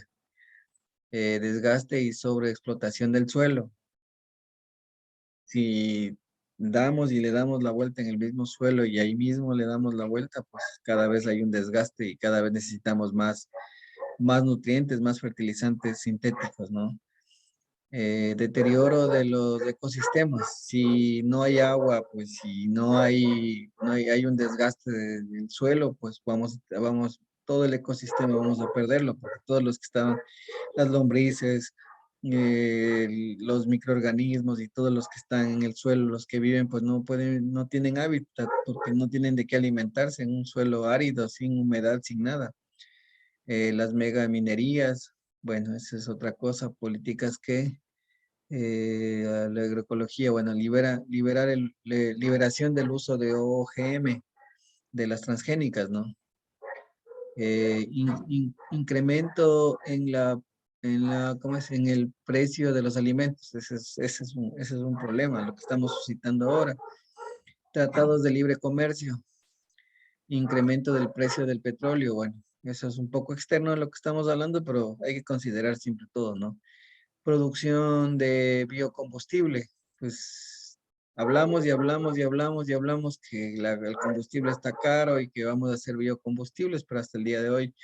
Desgaste y sobreexplotación del suelo. Si damos y le damos la vuelta en el mismo suelo y ahí mismo le damos la vuelta, pues cada vez hay un desgaste y cada vez necesitamos más nutrientes, más fertilizantes sintéticos, ¿no? Deterioro de los ecosistemas. Si no hay agua, pues si hay un desgaste del suelo, pues todo el ecosistema vamos a perderlo, porque todos los que estaban, las lombrices, los microorganismos y todos los que están en el suelo, los que viven, pues no tienen hábitat, porque no tienen de qué alimentarse en un suelo árido, sin humedad, sin nada. Las megaminerías, bueno, esa es otra cosa, políticas que a la agroecología, bueno, liberación del uso de OGM, de las transgénicas, ¿no? Incremento ¿cómo es? En el precio de los alimentos. Ese es un problema, lo que estamos suscitando ahora. Tratados de libre comercio, incremento del precio del petróleo, bueno, eso es un poco externo de lo que estamos hablando, pero hay que considerar siempre todo, ¿no? Producción de biocombustible, pues hablamos y hablamos y hablamos y hablamos que el combustible está caro y que vamos a hacer biocombustibles, pero hasta el día de hoy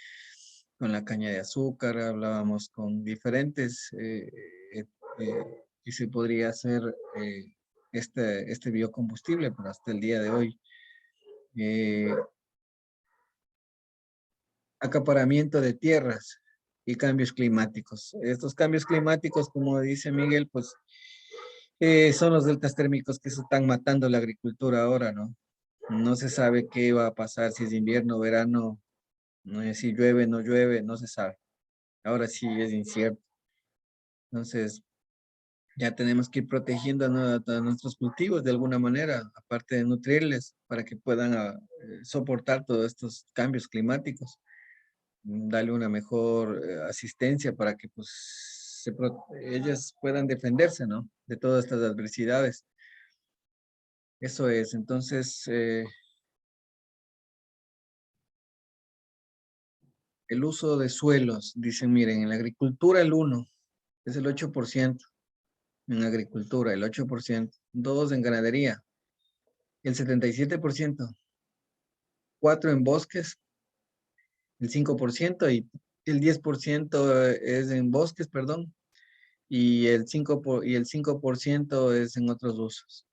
con la caña de azúcar hablábamos con diferentes que se podría hacer este biocombustible, pero hasta el día de hoy eh, acaparamiento de tierras y cambios climáticos. Estos cambios climáticos, como dice Miguel, pues son los deltas térmicos que se están matando la agricultura ahora, ¿no? No se sabe qué va a pasar, si es invierno, verano, no sé si llueve, no llueve, no se sabe. Ahora sí es incierto. Entonces, ya tenemos que ir protegiendo a nuestros cultivos de alguna manera, aparte de nutrirles, para que puedan soportar todos estos cambios climáticos. Darle una mejor asistencia para que pues ellas puedan defenderse, ¿no? De todas estas adversidades. Eso es, entonces, el uso de suelos, dicen, miren, en la agricultura el 1 es el 8%, en agricultura el 8%, 2 en ganadería, el 77%, 4 en bosques, el 5% y el 10% es en bosques, perdón, y el 5% es en otros usos.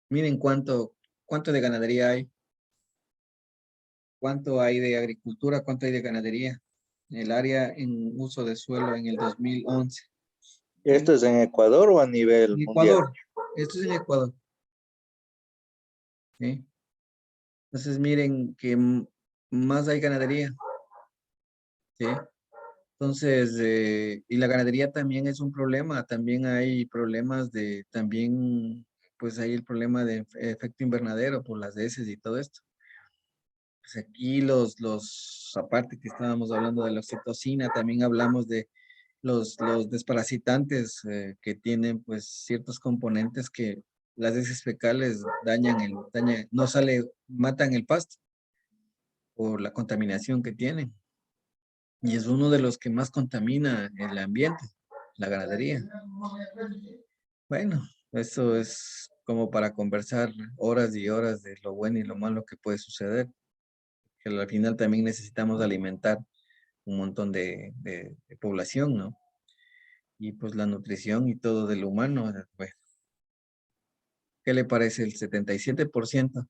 Miren cuánto de ganadería hay, cuánto hay de agricultura, cuánto hay de ganadería. El área en uso de suelo en el 2011. ¿Esto es en Ecuador o a nivel En mundial? Ecuador, esto es en Ecuador. ¿Sí? Entonces miren que más hay ganadería. ¿Sí? Entonces, y la ganadería también es un problema, también hay problemas pues hay el problema de efecto invernadero por las heces y todo esto. Pues aquí aparte que estábamos hablando de la oxitocina, también hablamos de los desparasitantes que tienen pues ciertos componentes que las heces fecales matan el pasto por la contaminación que tienen. Y es uno de los que más contamina el ambiente, la ganadería. Bueno, eso es como para conversar horas y horas de lo bueno y lo malo que puede suceder. Que al final también necesitamos alimentar un montón de población, ¿no? Y pues la nutrición y todo del humano, bueno, ¿qué le parece el 77%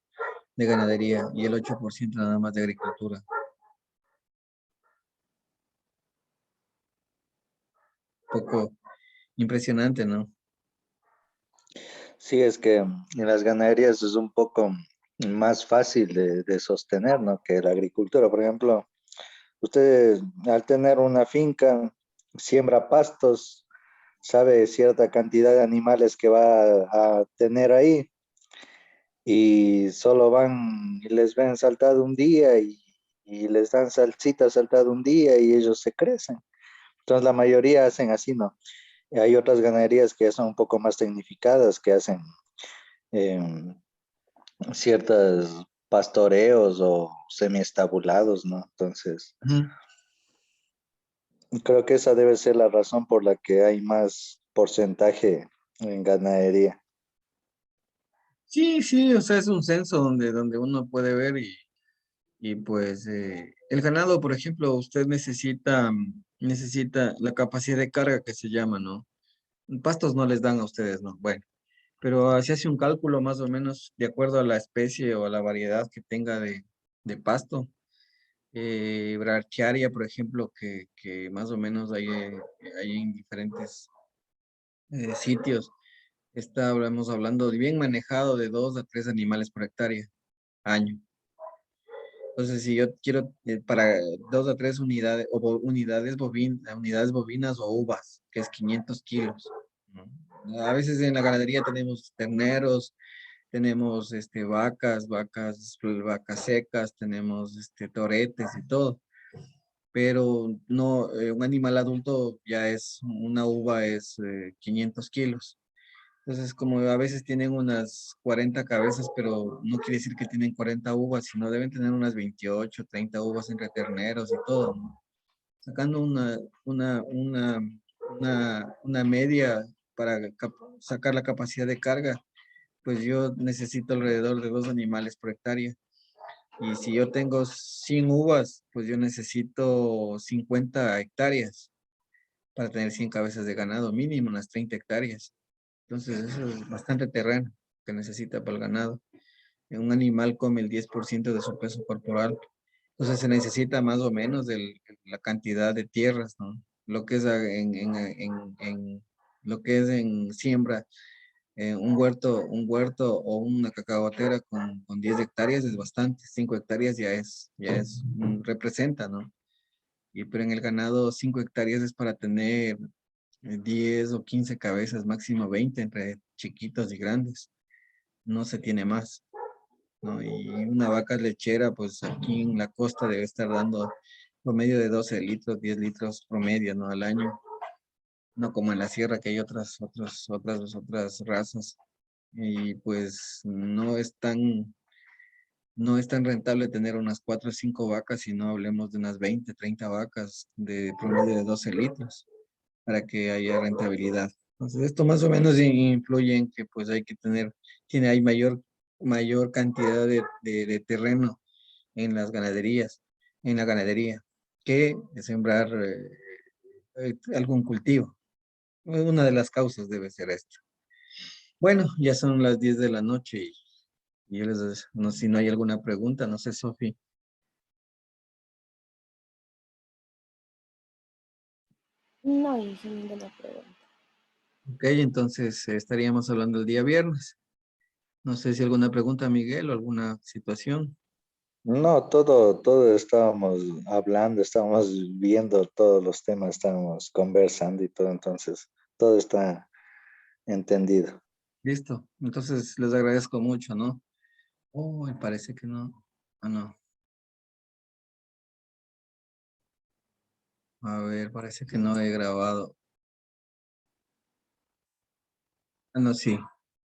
de ganadería y el 8% nada más de agricultura? Un poco impresionante, ¿no? Sí, es que en las ganaderías es un poco más fácil de sostener, ¿no? Que la agricultura. Por ejemplo, usted al tener una finca, siembra pastos, sabe cierta cantidad de animales que va a tener ahí y solo van y les ven saltado un día y les dan salsita saltada un día y ellos se crecen. Entonces la mayoría hacen así, ¿no? Y hay otras ganaderías que ya son un poco más tecnificadas, que hacen em, ciertos pastoreos o semiestabulados, ¿no? Entonces, Ujú. creo que esa debe ser la razón por la que hay más porcentaje en ganadería. Sí, sí, o sea, es un censo donde uno puede ver y pues el ganado, por ejemplo, usted necesita la capacidad de carga que se llama, ¿no? Pastos no les dan a ustedes, ¿no? Bueno, pero se hace un cálculo más o menos de acuerdo a la especie o a la variedad que tenga de pasto. Brachiaria, por ejemplo, que más o menos hay en diferentes sitios. Estamos hablando de bien manejado de 2 a 3 animales por hectárea año. Entonces, si yo quiero para 2 a 3 unidades o unidades bovinas o uvas, que es 500 kilos, ¿no? A veces en la ganadería tenemos terneros, tenemos vacas secas, tenemos toretes y todo, pero no, un animal adulto ya es, una uva es 500 kilos. Entonces, como a veces tienen unas 40 cabezas, pero no quiere decir que tienen 40 uvas, sino deben tener unas 28, 30 uvas entre terneros y todo, ¿no? Sacando una media para sacar la capacidad de carga, pues yo necesito alrededor de 2 animales por hectárea. Y si yo tengo 100 uvas, pues yo necesito 50 hectáreas para tener 100 cabezas de ganado, mínimo unas 30 hectáreas. Entonces, eso es bastante terreno que necesita para el ganado. Un animal come el 10% de su peso corporal. Entonces, se necesita más o menos la cantidad de tierras, ¿no? Lo que es lo que es en siembra, un huerto o una cacahuatera con 10 hectáreas es bastante. 5 hectáreas representa, ¿no? Pero en el ganado, 5 hectáreas es para tener 10 o 15 cabezas, máximo 20 entre chiquitos y grandes. No se tiene más, ¿no? Y una vaca lechera, pues aquí en la costa debe estar dando promedio de 12 litros, 10 litros promedio, ¿no? Al año. No como en la sierra que hay otras razas. Y pues no es tan rentable tener unas 4 o 5 vacas, si no hablemos de unas 20, 30 vacas de promedio de 12 litros para que haya rentabilidad. Entonces, esto más o menos influye en que pues hay que hay mayor cantidad de terreno en las ganaderías, en la ganadería, que sembrar algún cultivo. Una de las causas debe ser esto. Bueno, ya son las 10 de la noche y yo no sé si no hay alguna pregunta, no sé, Sofi. No hice ninguna pregunta. Ok, entonces estaríamos hablando el día viernes. No sé si alguna pregunta, Miguel, o alguna situación. No, todo estábamos hablando, estábamos viendo todos los temas, estábamos conversando y todo, entonces todo está entendido. Listo. Entonces les agradezco mucho, ¿no? Oh, me parece que no. Ah, no. A ver, parece que no he grabado. Ah, no, sí.